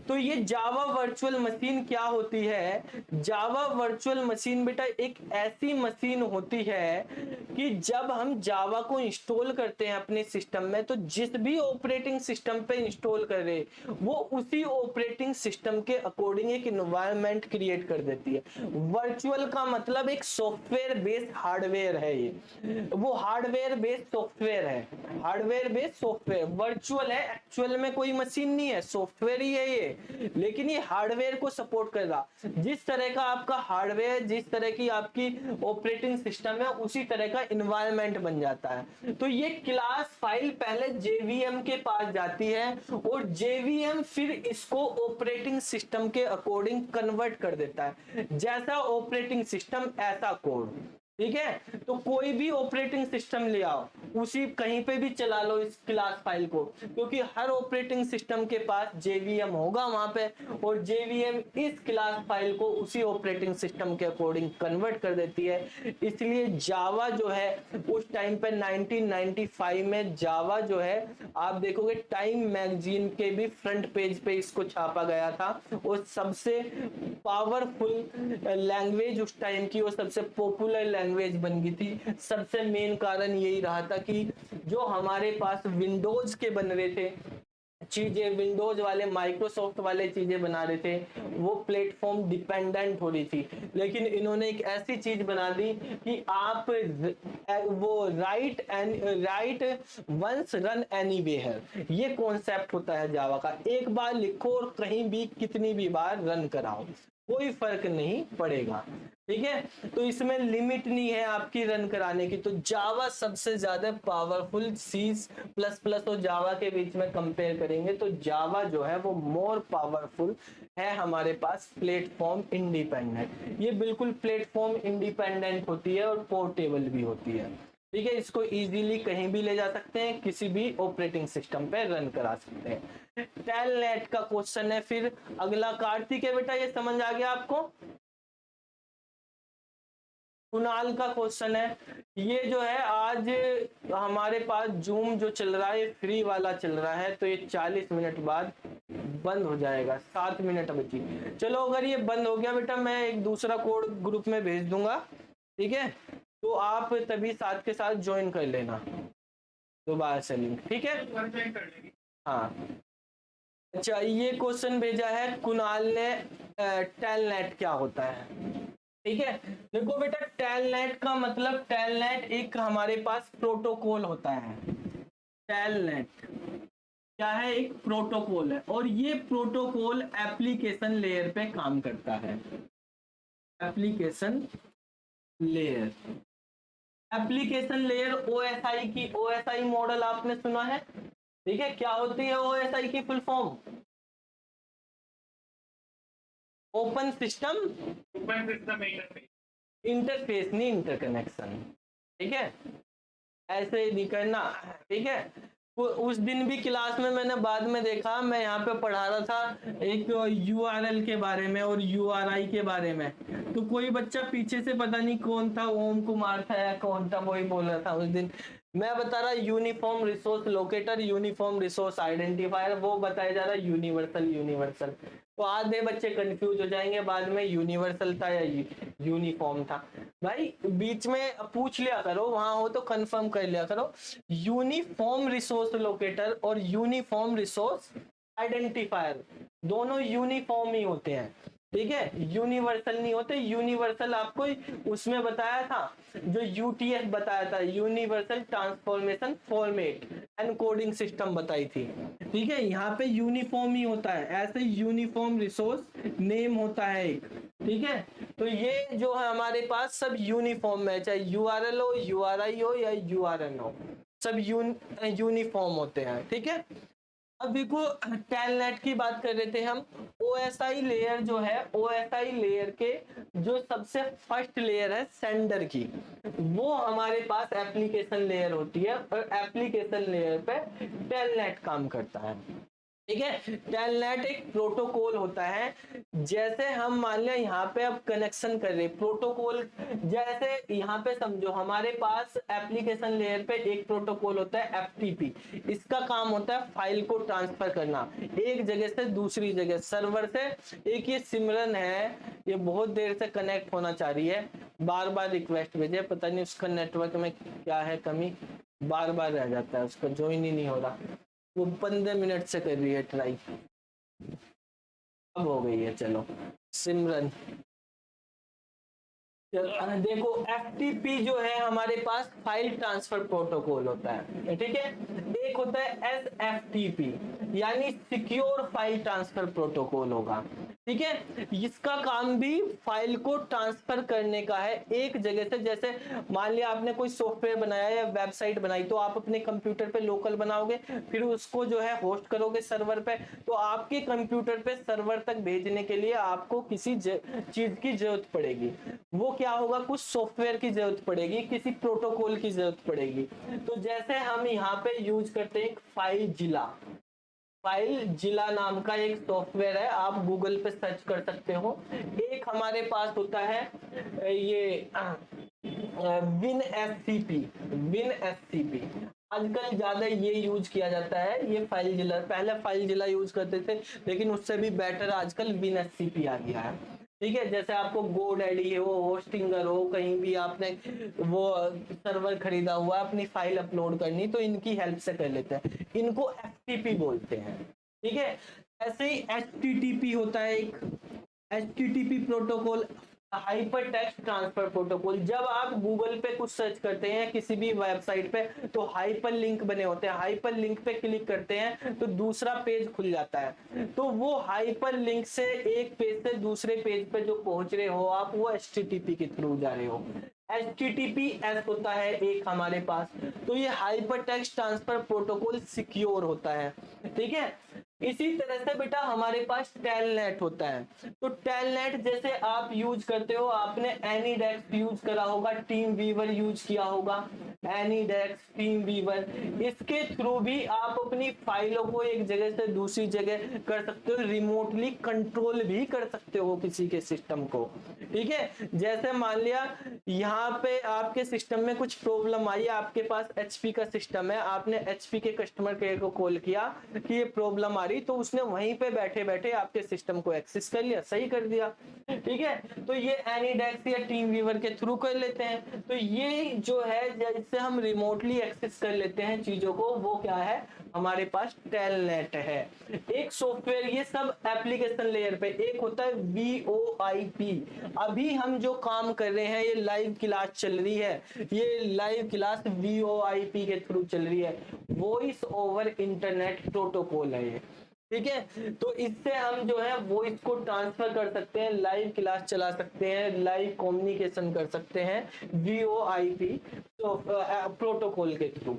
तो ये जावा वर्चुअल मशीन क्या होती है, जावा वर्चुअल मशीन बेटा एक ऐसी मशीन होती है कि जब हम जावा को इंस्टॉल करते हैं अपने सिस्टम में, तो जिस भी ऑपरेटिंग सिस्टम पे इंस्टॉल कर रहे वो उसी ऑपरेटिंग सिस्टम के अकॉर्डिंग एक इन्वायरमेंट क्रिएट कर देती है। वर्चुअल का मतलब एक सॉफ्टवेयर बेस्ड हार्डवेयर है, ये वो हार्डवेयर बेस्ड सॉफ्टवेयर है, हार्डवेयर बेस्ड सॉफ्टवेयर, वर्चुअल है, एक्चुअल में कोई मशीन नहीं है, सॉफ्टवेयर ही है ये, लेकिन ये हार्डवेयर को सपोर्ट कर रहा। जिस तरह का आपका हार्डवेयर, जिस तरह की आपकी ऑपरेटिंग सिस्टम है, उसी तरह का इन्वायरमेंट बन जाता है। तो ये क्लास फाइल पहले जेवीएम के पास जाती है और जेवीएम फिर इसको ऑपरेटिंग सिस्टम के अकॉर्डिंग कन्वर्ट कर देता है। जैसा ऑपरेटिंग सिस्टम ऐसा कोड, ठीक है। तो कोई भी ऑपरेटिंग सिस्टम ले आओ, उसी कहीं पे भी चला लो इस क्लास फाइल को, क्योंकि हर ऑपरेटिंग सिस्टम के पास जेवीएम होगा वहां पे, और जेवीएम इस क्लास फाइल को उसी ऑपरेटिंग सिस्टम के अकॉर्डिंग कन्वर्ट कर देती है। इसलिए जावा जो है उस टाइम पे 1995 में जावा जो है, आप देखोगे टाइम मैगजीन के भी फ्रंट पेज पे इसको छापा गया था, और सबसे पावरफुल लैंग्वेज उस टाइम की, और सबसे पॉपुलर लैंग्वेज बन गई थी। सबसे मेन कारण यही रहा था कि जो हमारे पास विंडोज के बन रहे थे चीजें, विंडोज वाले माइक्रोसॉफ्ट वाले चीजें बना रहे थे, वो प्लेटफॉर्म डिपेंडेंट हो रही थी। लेकिन इन्होंने एक ऐसी चीज बना दी कि आप वो राइट वंस रन एनीवेयर, ये कॉन्सेप्ट होता है जावा का। एक बार लिखो और कहीं भी कितनी भी बार रन कराओ, कोई फर्क नहीं पड़ेगा, ठीक है। तो इसमें लिमिट नहीं है आपकी रन कराने की। तो जावा सबसे ज्यादा पावरफुल, सी प्लस प्लस और जावा के बीच में कंपेयर करेंगे तो जावा जो है वो मोर पावरफुल है हमारे पास, प्लेटफॉर्म इंडिपेंडेंट। ये बिल्कुल प्लेटफॉर्म इंडिपेंडेंट होती है और पोर्टेबल भी होती है, ठीक है। इसको इजीली कहीं भी ले जा सकते हैं, किसी भी ऑपरेटिंग सिस्टम पे रन करा सकते हैं। टेलनेट का क्वेश्चन है फिर अगला। कार्तिक है बेटा, ये समझ आ गया आपको? कुणाल का क्वेश्चन है, ये जो है आज हमारे पास जूम जो चल रहा है फ्री वाला चल रहा है, तो ये 40 मिनट बाद बंद हो जाएगा, 7 मिनट बची। चलो अगर ये बंद हो गया बेटा, मैं एक दूसरा कोड ग्रुप में भेज दूंगा, ठीक है। तो आप तभी साथ के साथ ज्वाइन कर लेना दोबारा से लिंक, ठीक है। हाँ, अच्छा ये क्वेश्चन भेजा है कुणाल ने, टेलनेट क्या होता है, ठीक है। देखो बेटा, टेलनेट का मतलब, टेलनेट एक हमारे पास प्रोटोकॉल होता है। टेलनेट क्या है? एक प्रोटोकॉल है, और ये प्रोटोकॉल एप्लीकेशन लेयर पे काम करता है। Application layer, application layer OSI की, ओएसआई मॉडल आपने सुना है, ठीक है। क्या होती है ओएसआई की full form? Open system interface, नहीं इंटरकनेक्शन, ठीक है। ऐसे नहीं करना, ठीक है। उस दिन भी क्लास में मैंने बाद में देखा, मैं यहाँ पे पढ़ा रहा था एक यूआरएल के बारे में और यूआरआई के बारे में, तो कोई बच्चा पीछे से पता नहीं कौन था, ओम कुमार था या कौन था, वही बोल रहा था उस दिन। मैं बता रहा uniform resource locator, uniform resource identifier, वो बताया जा रहा यूनिवर्सल। यूनिवर्सल तो आधे बच्चे कंफ्यूज हो जाएंगे बाद में, यूनिवर्सल था या यूनिफॉर्म था। भाई बीच में पूछ लिया करो, वहां हो तो कंफर्म कर लिया करो। यूनिफॉर्म रिसोर्स लोकेटर और यूनिफॉर्म रिसोर्स आइडेंटिफायर दोनों यूनिफॉर्म ही होते हैं, ठीक है, यूनिवर्सल नहीं होते। यूनिवर्सल आपको उसमें बताया था, जो यूटीएफ बताया था, universal transformation format encoding system बताई थी, ठीक है। यहाँ पे यूनिफॉर्म ही होता है, ऐसे यूनिफॉर्म रिसोर्स नेम होता है एक, ठीक है। तो ये जो है हमारे पास सब यूनिफॉर्म है, चाहे यूआरएल हो, यूआरआई हो या यूआरएन हो, सब यूनिफॉर्म होते हैं, ठीक है। अब देखो टेलनेट की बात कर रहे थे हम। ओएसआई लेयर जो है, ओएसआई लेयर के जो सबसे फर्स्ट लेयर है सेंडर की, वो हमारे पास एप्लीकेशन लेयर होती है, और एप्लीकेशन लेयर पे टेलनेट काम करता है, ठीक है। टेलनेट एक प्रोटोकॉल होता है। जैसे हम मान लिया यहाँ पे अब कनेक्शन कर रहे प्रोटोकॉल, जैसे यहाँ पे समझो हमारे पास एप्लीकेशन लेयर पे एक प्रोटोकॉल होता है एफटीपी। इसका काम होता है फाइल को ट्रांसफर करना एक जगह से दूसरी जगह, सर्वर से। एक ये सिमरन है, ये बहुत देर से कनेक्ट होना चाह रही है, बार बार रिक्वेस्ट भेजे, पता नहीं उसका नेटवर्क में क्या है कमी, बार बार रह जाता है, उसका ज्वाइन ही नहीं हो रहा। वो 15 मिनट से कर रही है ट्राई, अब हो गई है। चलो सिमरन, देखो FTP जो है हमारे पास फाइल ट्रांसफर प्रोटोकॉल होता है, ठीक है। एक होता है SFTP यानी सिक्योर फाइल ट्रांसफर प्रोटोकॉल होगा, ठीक है। इसका काम भी फाइल को ट्रांसफर करने का है एक जगह से। जैसे मान लिया आपने कोई सॉफ्टवेयर बनाया या वेबसाइट बनाई, तो आप अपने कंप्यूटर पे लोकल बनाओगे, फिर उसको जो है होस्ट करोगे सर्वर पे, तो आपके कंप्यूटर पे सर्वर तक भेजने के लिए आपको किसी चीज की जरूरत पड़ेगी। वो क्या होगा, कुछ सॉफ्टवेयर की जरूरत पड़ेगी, किसी प्रोटोकॉल की जरूरत पड़ेगी। तो जैसे हम यहाँ पे यूज करते हैं फाइल जिला, फाइल जिला नाम का एक सॉफ्टवेयर है, आप गूगल पे सर्च कर सकते हो। एक हमारे पास होता है ये विन एससीपी, विन एससीपी आजकल ज्यादा ये यूज किया जाता है। ये फाइल जिला, पहले फाइल जिला यूज करते थे, लेकिन उससे भी बेटर आजकल विन एससीपी आ गया है, ठीक है। जैसे आपको GoDaddy है, वो होस्टिंगर हो, कहीं भी आपने वो सर्वर खरीदा हुआ है, अपनी फाइल अपलोड करनी, तो इनकी हेल्प से कर लेते हैं। इनको FTP बोलते हैं, ठीक है। ऐसे ही HTTP होता है एक, HTTP protocol, hyper text transfer protocol. जब आप गूगल पे कुछ सर्च करते हैं किसी भी वेबसाइट पे, तो हाइपर लिंक बने होते हैं, हाइपर लिंक पे क्लिक करते हैं तो दूसरा पेज खुल जाता है। तो वो हाइपर लिंक से एक पेज से दूसरे पेज पे जो पहुंच रहे हो आप, वो HTTP के थ्रू जा रहे हो। HTTPS होता है एक हमारे पास। तो ये hyper text transfer protocol secure होता है, ठीक है। इसी तरह से बेटा हमारे पास टेलनेट होता है। तो टेलनेट जैसे आप यूज करते हो, आपने एनीडेक्स यूज करा होगा, टीम वीवर यूज किया होगा, एनीडेक्स, टीम वीवर, इसके थ्रू भी आप अपनी फाइलों को एक जगह से दूसरी जगह कर सकते हो, रिमोटली कंट्रोल भी कर सकते हो किसी के सिस्टम को, ठीक है। जैसे मान लिया यहाँ पे आपके सिस्टम में कुछ प्रॉब्लम आई, आपके पास HP का सिस्टम है, आपने HP के कस्टमर केयर को कॉल किया कि ये प्रॉब्लम आ रही, तो उसने वहीं पे बैठे बैठे आपके सिस्टम को एक्सेस कर लिया, सही कर दिया, ठीक है। तो ये एनीडेक्स या टीम वीवर के थ्रू कर लेते हैं। तो ये जो है जिससे हम रिमोटली एक्सेस कर लेते हैं चीजों को, वो क्या है, हमारे पास टेलनेट है। एक सॉफ्टवेयर, ये सब एप्लीकेशन लेयर पे। एक होता है VoIP, अभी हम जो काम कर रहे हैं, ये लाइव क्लास चल रही है, ये लाइव क्लास VoIP के थ्रू चल रही है, वॉइस ओवर इंटरनेट प्रोटोकॉल है ये, ठीक है। तो इससे हम जो है वॉइस को ट्रांसफर कर सकते हैं, लाइव क्लास चला सकते हैं, लाइव कम्युनिकेशन कर सकते हैं VoIP तो प्रोटोकॉल के थ्रू,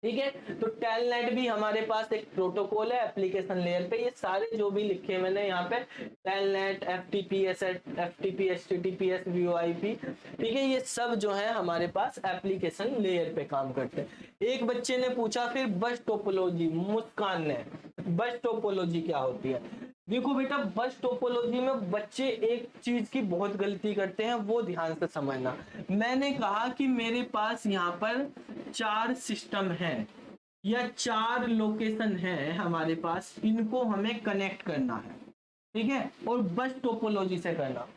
ठीक है। तो टेलनेट भी हमारे पास एक प्रोटोकॉल है एप्लीकेशन लेयर पे। ये सारे जो भी लिखे मैंने यहाँ पे, टेलनेट, FTP, HTTPS, VoIP, ठीक है, ये सब जो है हमारे पास एप्लीकेशन लेयर पे काम करते हैं। एक बच्चे ने पूछा फिर बस टोपोलॉजी, मुस्कान ने, बस टोपोलॉजी क्या होती है। देखो बेटा, बस टोपोलॉजी में बच्चे एक चीज की बहुत गलती करते हैं, वो ध्यान से समझना। मैंने कहा कि मेरे पास यहाँ पर 4 सिस्टम है या 4 लोकेशन है हमारे पास, इनको हमें कनेक्ट करना है, ठीक है, और बस टोपोलॉजी से करना।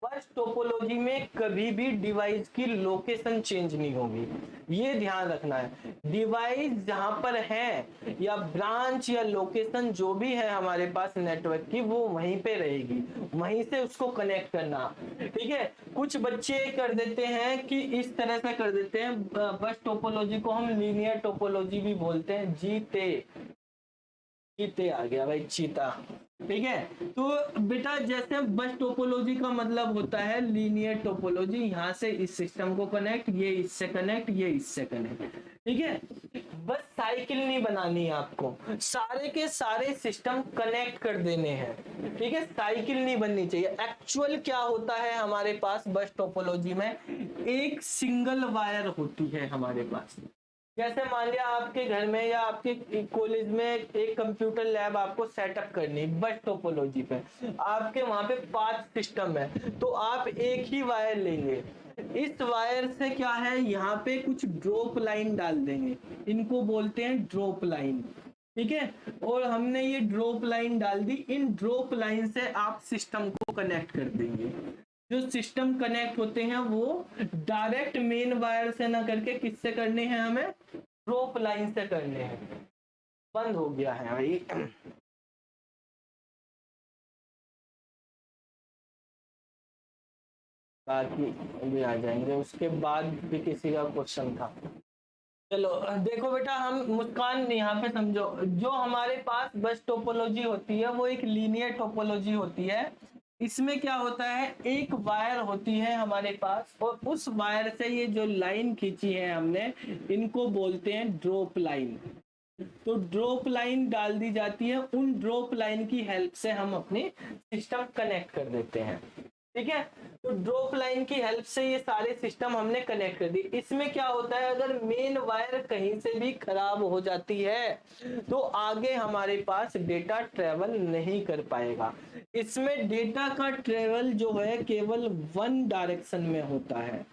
बस टोपोलॉजी में कभी भी डिवाइस की लोकेशन चेंज नहीं होगी, ये ध्यान रखना है। डिवाइस जहां पर है या ब्रांच या लोकेशन जो भी है हमारे पास नेटवर्क की, वो वहीं पे रहेगी, वहीं से उसको कनेक्ट करना, ठीक है। कुछ बच्चे कर देते हैं कि इस तरह से कर देते हैं, बस टोपोलॉजी को हम लीनियर टोपोलॉजी भी बोलते हैं। चीते आ गया भाई, चीता, ठीक है। तो बेटा जैसे बस टोपोलॉजी का मतलब होता है लीनियर टोपोलॉजी, यहां से इस सिस्टम को कनेक्ट, ये इससे कनेक्ट, ये इससे कनेक्ट, ठीक है। बस साइकिल नहीं बनानी है आपको, सारे के सारे सिस्टम कनेक्ट कर देने हैं, ठीक है, साइकिल नहीं बननी चाहिए। एक्चुअल क्या होता है हमारे पास बस टोपोलॉजी में, एक सिंगल वायर होती है हमारे पास। जैसे मान लिया आपके घर में या आपके कॉलेज में एक कंप्यूटर लैब आपको सेटअप करनी, बस टोपोलॉजी पे आपके वहां पे 5 सिस्टम है, तो आप एक ही वायर लेंगे, इस वायर से क्या है, यहाँ पे कुछ ड्रॉप लाइन डाल देंगे, इनको बोलते हैं ड्रॉप लाइन, ठीक है। और हमने ये ड्रॉप लाइन डाल दी, इन ड्रॉप लाइन से आप सिस्टम को कनेक्ट कर देंगे। जो सिस्टम कनेक्ट होते हैं वो डायरेक्ट मेन वायर से ना करके किससे करने हैं, हमें ड्रॉप लाइन से करने हैं। बंद हो गया है भाई। बाकी भी आ जाएंगे, उसके बाद भी किसी का क्वेश्चन था। चलो देखो बेटा, हम मुस्कान यहाँ पे समझो, जो हमारे पास बस टोपोलॉजी होती है वो एक लीनियर टोपोलॉजी होती है। इसमें क्या होता है, एक वायर होती है हमारे पास, और उस वायर से ये जो लाइन खींची है हमने, इनको बोलते हैं ड्रॉप लाइन। तो ड्रॉप लाइन डाल दी जाती है, उन ड्रॉप लाइन की हेल्प से हम अपने सिस्टम कनेक्ट कर देते हैं। ठीक है, तो ड्रॉप लाइन की हेल्प से ये सारे सिस्टम हमने कनेक्ट कर दी। इसमें क्या होता है, अगर मेन वायर कहीं से भी खराब हो जाती है तो आगे हमारे पास डेटा ट्रेवल नहीं कर पाएगा। इसमें डेटा का ट्रेवल जो है केवल वन डायरेक्शन में होता है।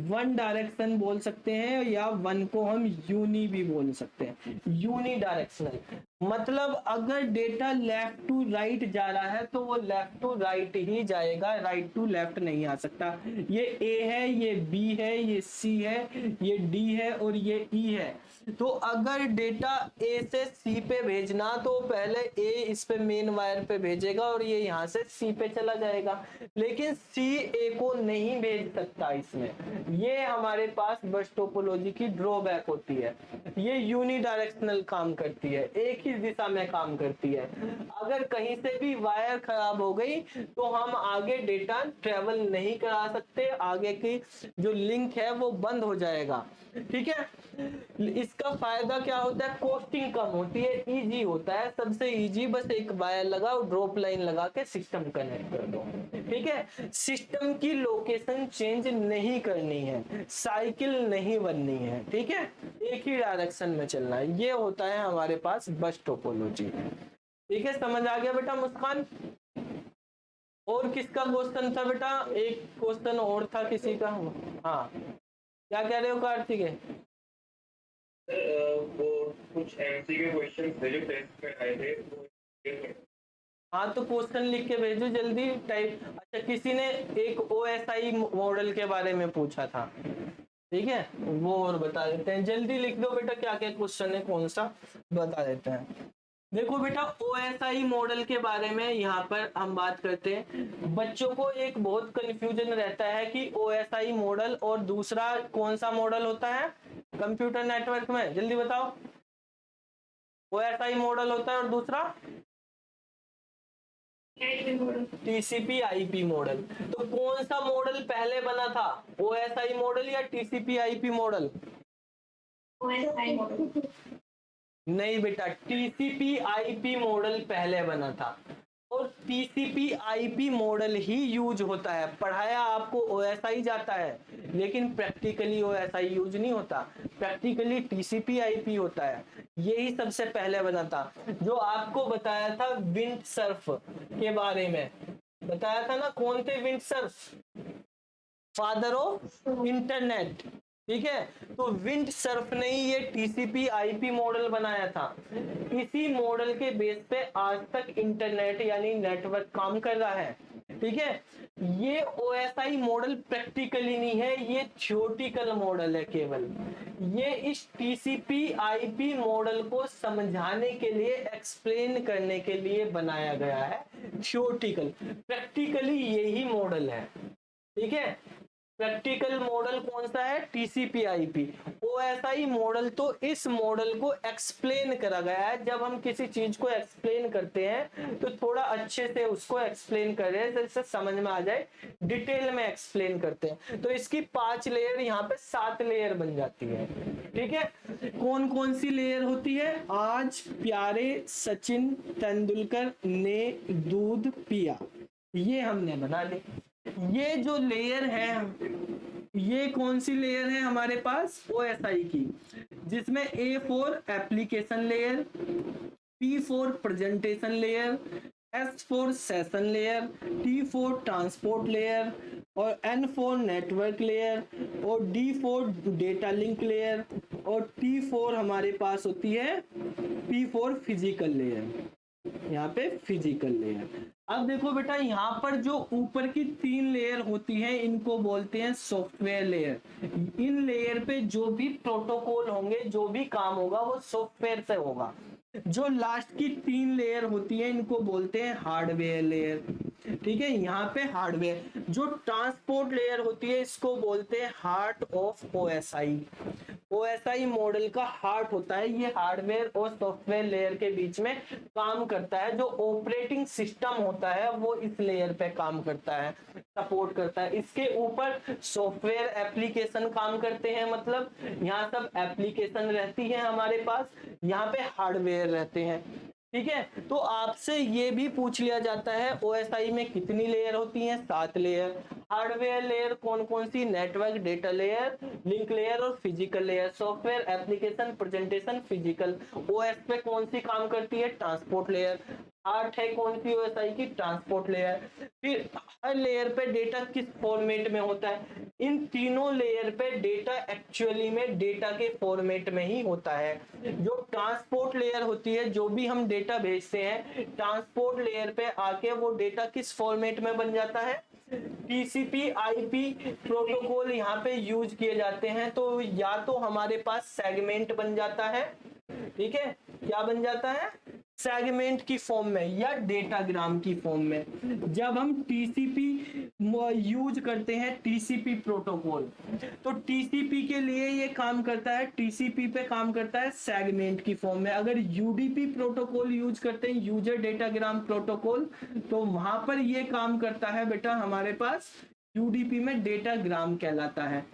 वन डायरेक्शन बोल सकते हैं, या वन को हम यूनी भी बोल सकते हैं, यूनी डायरेक्शनल। मतलब अगर डेटा लेफ्ट टू राइट जा रहा है तो वो लेफ्ट टू राइट ही जाएगा, राइट टू लेफ्ट नहीं आ सकता। ये ए है, ये बी है, ये सी है, ये डी है और ये ई है। तो अगर डेटा ए से सी पे भेजना तो पहले ए इस पे मेन वायर पे भेजेगा और ये यहाँ से सी पे चला जाएगा, लेकिन सी ए को नहीं भेज सकता इसमें। ये हमारे पास बस टोपोलॉजी की ड्रॉबैक होती है। ये यूनी डायरेक्शनल काम करती है, एक ही दिशा में काम करती है। अगर कहीं से भी वायर खराब हो गई तो हम आगे डेटा ट्रेवल नहीं करा सकते, आगे की जो लिंक है वो बंद हो जाएगा। ठीक है, इसका फायदा क्या होता है, कॉस्टिंग कम होती है, इजी होता है, सबसे इजी, बस एक वायर लगाओ, ड्रॉप लाइन लगा के सिस्टम कनेक्ट कर दो। ठीक है, सिस्टम की लोकेशन चेंज नहीं करनी है, साइकिल नहीं बननी है। ठीक है, एक ही डायरेक्शन में चलना है, ये होता है हमारे पास बस टोपोलॉजी। ठीक है, समझ आ गया बेटा मुस्कान? और किसका क्वेश्चन था बेटा, एक क्वेश्चन और था किसी का। हाँ, क्या कह रहे हो कार्तिक? वो कुछ एमसीक्यू क्वेश्चंस थे जो टेस्ट पे आए थे, वो हाँ तो क्वेश्चन लिख के भेजो जल्दी टाइप। अच्छा, किसी ने एक OSI मॉडल के बारे में पूछा था, ठीक है, वो और बता देते हैं, जल्दी लिख दो बेटा, क्या क्या क्वेश्चन है, कौन सा बता देते हैं। देखो बेटा, OSI मॉडल के बारे में यहाँ पर हम बात करते हैं। बच्चों को एक बहुत कंफ्यूजन रहता है कि OSI मॉडल और दूसरा कौन सा मॉडल होता है कंप्यूटर नेटवर्क में, जल्दी बताओ। OSI मॉडल होता है और दूसरा TCP/IP मॉडल। तो कौन सा मॉडल पहले बना था, OSI मॉडल या TCP/IP मॉडल? नहीं बेटा, TCP/IP मॉडल पहले बना था, और TCP/IP मॉडल ही यूज होता है। पढ़ाया आपको OSI जाता है, लेकिन प्रैक्टिकली OSI यूज नहीं होता, प्रैक्टिकली TCP/IP होता है। यही सबसे पहले बना था। जो आपको बताया था विंड सर्फ के बारे में, बताया था ना, कौन थे wind Surf? Father of internet. ठीक है, तो विंड सर्फ ने ही ये TCP/IP मॉडल बनाया था। इसी मॉडल के बेस पे आज तक इंटरनेट यानी नेटवर्क काम कर रहा है। ठीक है, ये OSI मॉडल प्रैक्टिकली नहीं है, ये थ्योरेटिकल मॉडल है केवल। ये इस TCP/IP मॉडल को समझाने के लिए, एक्सप्लेन करने के लिए बनाया गया है, थ्योरेटिकल। प्रैक्टिकली यही मॉडल है। ठीक है, प्रैक्टिकल मॉडल कौन सा है, TCP/IP। OSI मॉडल तो इस मॉडल को एक्सप्लेन करा गया है। जब हम किसी चीज को एक्सप्लेन करते हैं तो थोड़ा अच्छे से उसको एक्सप्लेन कर रहे हैं, जिससे समझ में आ जाए, डिटेल में एक्सप्लेन करते हैं। तो इसकी 5 लेयर, यहाँ पे 7 लेयर बन जाती है। ठीक है, कौन कौन सी लेयर होती है, आज प्यारे सचिन तेंदुलकर ने दूध पिया, ये हमने बना ली। ये जो लेयर है, ये कौन सी लेयर है हमारे पास, OSI की, जिसमें A for application layer, P for presentation layer, S for session layer, T for transport layer, और N फॉर नेटवर्क लेयर, और D for data link layer, और T फॉर हमारे पास होती है, P फॉर फिजिकल लेयर, यहाँ पे physical layer. अब देखो बेटा, यहाँ पर जो ऊपर की 3 लेयर होती हैं, इनको बोलते हैं सॉफ्टवेयर लेयर। इन लेयर पे जो भी प्रोटोकॉल होंगे, जो भी काम होगा वो सॉफ्टवेयर से होगा। जो लास्ट की 3 लेयर होती है इनको बोलते हैं हार्डवेयर लेयर। ठीक है, यहाँ पे हार्डवेयर। जो ट्रांसपोर्ट लेयर होती है इसको बोलते हैं heart of OSI. OSI model का हार्ट होता है, ये हार्डवेयर और सॉफ्टवेयर लेयर के बीच में काम करता है। जो ऑपरेटिंग सिस्टम होता है वो इस लेयर पे काम करता है, सपोर्ट करता है। इसके ऊपर सॉफ्टवेयर एप्लीकेशन काम करते हैं, मतलब यहाँ सब एप्लीकेशन रहती है हमारे पास, यहाँ पे हार्डवेयर रहते हैं। ठीक है, तो आपसे ये भी पूछ लिया जाता है ओएसआई में कितनी लेयर होती हैं? 7 लेयर। हार्डवेयर लेयर कौन कौन सी? Network, data layer, link layer और physical layer. Software, application, presentation, physical. OS पे कौन सी काम करती है? Transport layer. आठ है कौन सी ओएसआई की? Transport layer. फिर हर लेयर पे डेटा किस फॉर्मेट में होता है? इन तीनों लेयर पे डेटा एक्चुअली में डेटा के फॉर्मेट में ही होता है। जो ट्रांसपोर्ट लेयर होती है, जो भी हम डेटा भेजते हैं ट्रांसपोर्ट लेयर पे आके वो डेटा किस फॉर्मेट में बन जाता है? टीसीपी आईपी प्रोटोकॉल यहाँ पे यूज किए जाते हैं। तो या तो हमारे पास सेगमेंट बन जाता है, ठीक है, क्या बन जाता है? सेगमेंट की फॉर्म में या डेटाग्राम की फॉर्म में। जब हम टीसीपी यूज करते हैं, टीसीपी प्रोटोकॉल, तो टीसीपी के लिए ये काम करता है, टीसीपी पे काम करता है सेगमेंट की फॉर्म में। अगर यूडीपी प्रोटोकॉल यूज करते हैं, यूजर डेटाग्राम प्रोटोकॉल, तो वहां पर ये काम करता है बेटा हमारे पास यूडीपी में डेटाग्राम कहलाता है।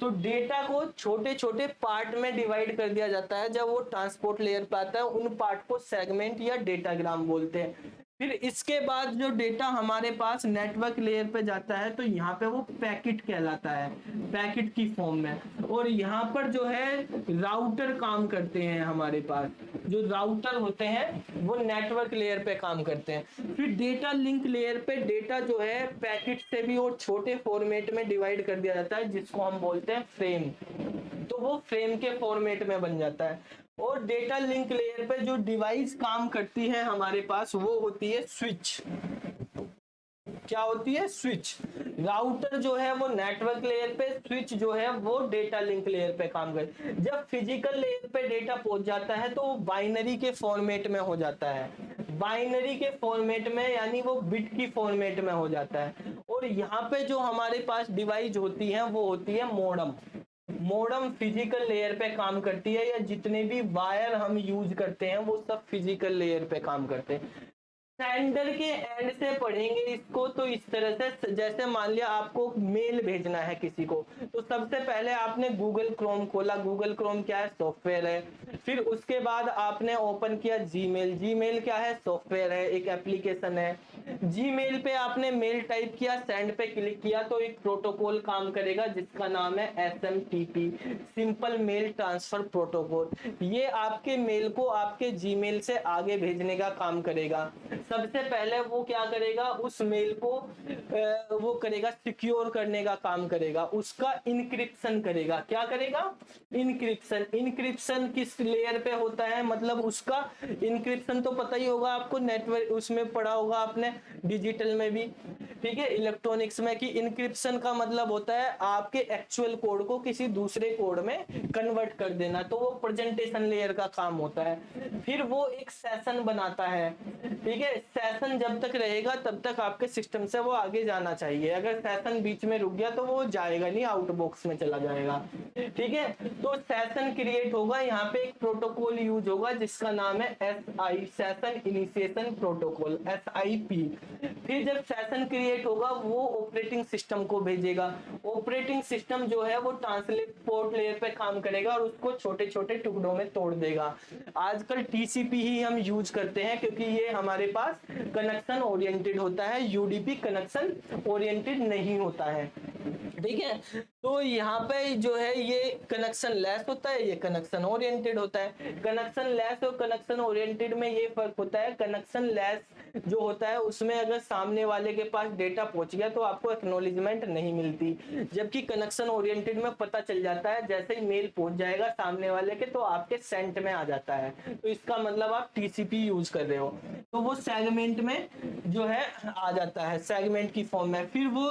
तो डेटा को छोटे छोटे पार्ट में डिवाइड कर दिया जाता है। जब वो ट्रांसपोर्ट लेयर पे आता है उन पार्ट को सेगमेंट या डेटाग्राम बोलते हैं। फिर इसके बाद जो डेटा हमारे पास नेटवर्क लेयर पे जाता है तो यहाँ पे वो पैकेट कहलाता है, पैकेट की फॉर्म में। और यहाँ पर जो है राउटर काम करते हैं हमारे पास। जो राउटर होते हैं वो नेटवर्क लेयर पे काम करते हैं। फिर डेटा लिंक लेयर पे डेटा जो है पैकेट से भी और छोटे फॉर्मेट में डिवाइड कर दिया जाता है, जिसको हम बोलते हैं फ्रेम। तो वो फ्रेम के फॉर्मेट में बन जाता है। और डेटा लिंक लेयर पे जो डिवाइस काम करती है हमारे पास वो होती है स्विच। क्या होती है? स्विच। राउटर जो है वो नेटवर्क लेयर पे, स्विच जो है वो डेटा लिंक लेयर पे काम करती है। जब फिजिकल लेयर पे डेटा पहुंच जाता है तो वो बाइनरी के फॉर्मेट में हो जाता है, बाइनरी के फॉर्मेट में, यानी वो बिट की फॉर्मेट में हो जाता है। और यहाँ पे जो हमारे पास डिवाइस होती है वो होती है मॉडम। मॉडम फिजिकल लेयर पे काम करती है, या जितने भी वायर हम यूज करते हैं वो सब फिजिकल लेयर पे काम करते हैं। सेंडर के एंड से पढ़ेंगे इसको तो इस तरह से, जैसे मान लिया आपको मेल भेजना है किसी को, तो सबसे पहले आपने गूगल क्रोम खोला। गूगल क्रोम क्या है? सॉफ्टवेयर है। फिर उसके बाद आपने ओपन किया जीमेल। जीमेल क्या है? सॉफ्टवेयर है, एक एप्लीकेशन है। जीमेल पे आपने मेल टाइप किया, सेंड पे क्लिक किया तो एक प्रोटोकॉल काम करेगा जिसका नाम है SMTP, simple mail transfer protocol. ये आपके मेल को आपके जीमेल से आगे भेजने का काम करेगा। सबसे पहले वो क्या करेगा? उस मेल को वो करेगा, सिक्योर करने का काम करेगा, उसका इंक्रिप्शन करेगा। क्या करेगा? इंक्रिप्शन। इंक्रिप्शन किस लेयर पे होता है? मतलब उसका इंक्रिप्शन तो पता ही होगा आपको, नेटवर्क उसमें पढ़ा होगा आपने डिजिटल में भी, ठीक है, इलेक्ट्रॉनिक्स में, कि इंक्रिप्शन का मतलब होता है आपके एक्चुअल कोड को किसी दूसरे कोड में कन्वर्ट कर देना। तो वो प्रेजेंटेशन लेयर का काम होता है। फिर वो एक सेशन बनाता है, ठीक है। सेशन जब तक रहेगा तब तक आपके सिस्टम से वो आगे जाना चाहिए। अगर सेशन बीच में रुक गया तो वो जाएगा नहीं, आउटबॉक्स में चला जाएगा, ठीक है। तो सेशन क्रिएट होगा, यहाँ पे एक प्रोटोकॉल यूज होगा जिसका नाम है SI, session initiation protocol, SIP। फिर जब सेशन क्रिएट होगा वो ऑपरेटिंग सिस्टम को भेजेगा। ऑपरेटिंग सिस्टम जो है वो ट्रांसलेट पोर्ट लेयर पे काम करेगा और उसको छोटे छोटे टुकड़ों में तोड़ देगा। आजकल TCP ही हम यूज करते हैं क्योंकि ये हमारे पास कनेक्शन ओरिएंटेड होता है, UDP कनेक्शन ओरिएंटेड नहीं होता है, ठीक है। तो यहाँ पे जो है ये कनेक्शन लेस होता है, ये कनेक्शन ओरिएंटेड होता है। कनेक्शन लेस और कनेक्शन ओरिएंटेड में ये फर्क होता है, कनेक्शन लेस जो होता है उसमें अगर सामने वाले के पास डेटा पहुंच गया तो आपको एक्नॉलेजमेंट नहीं मिलती, जबकि कनेक्शन ओरिएंटेड में पता चल जाता है जैसे ही मेल पहुंच जाएगा सामने वाले के तो आपके सेंट में आ जाता है, तो इसका मतलब आप टीसीपी यूज कर रहे हो, तो वो सेगमेंट में जो है आ जाता है, सेगमेंट की फॉर्म में। फिर वो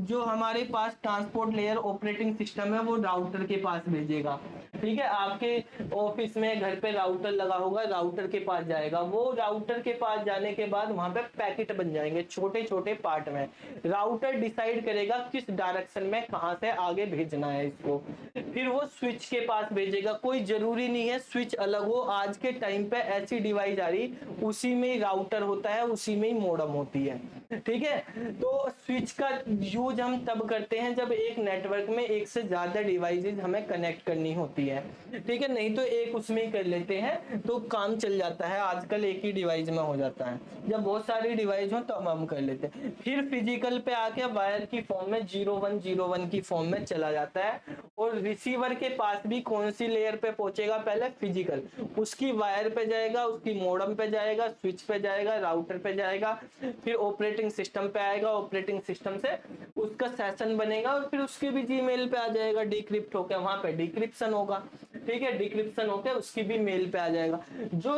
जो हमारे पास ट्रांसपोर्ट लेयर ऑपरेटिंग सिस्टम है वो राउटर के पास भेजेगा, ठीक है, आपके ऑफिस में घर पे राउटर लगा होगा, राउटर के पास जाएगा, वो राउटर के पास जाने के बाद वहां पे पैकेट बन जाएंगे छोटे छोटे पार्ट में, राउटर डिसाइड करेगा किस डायरेक्शन में कहां से आगे भेजना है इसको, फिर वो स्विच के पास भेजेगा, कोई जरूरी नहीं है स्विच अलग हो, आज के टाइम पे ऐसी डिवाइस आ रही उसी में ही राउटर होता है, उसी में ही मॉडेम होती है, ठीक है। तो स्विच का यूज हम तब करते हैं जब एक नेटवर्क में एक से ज्यादा डिवाइसेस हमें कनेक्ट करनी होती है, ठीक है, नहीं तो एक उसमें ही कर लेते हैं तो काम चल जाता है, आजकल एक ही डिवाइस में हो जाता है, जब बहुत सारी डिवाइस हो तो हम कर लेते हैं। फिर फिजिकल पे आके वायर की फॉर्म में 0101 की फॉर्म में चला जाता है, और रिसीवर के पास भी कौन सी लेयर पे पहुंचेगा, पहले फिजिकल, उसकी वायर पे जाएगा, उसकी मॉडेम पे जाएगा, स्विच पे जाएगा, राउटर पे जाएगा, फिर ऑपरेटिंग सिस्टम पे आएगा, ऑपरेटिंग सिस्टम से उसका सेशन बनेगा और फिर उसके भी जीमेल पे आ जाएगा, डिक्रिप्ट होकर वहां पे डिक्रिप्शन होगा, ठीक है, डिक्रिप्शन होकर उसकी भी मेल पे आ जाएगा। जो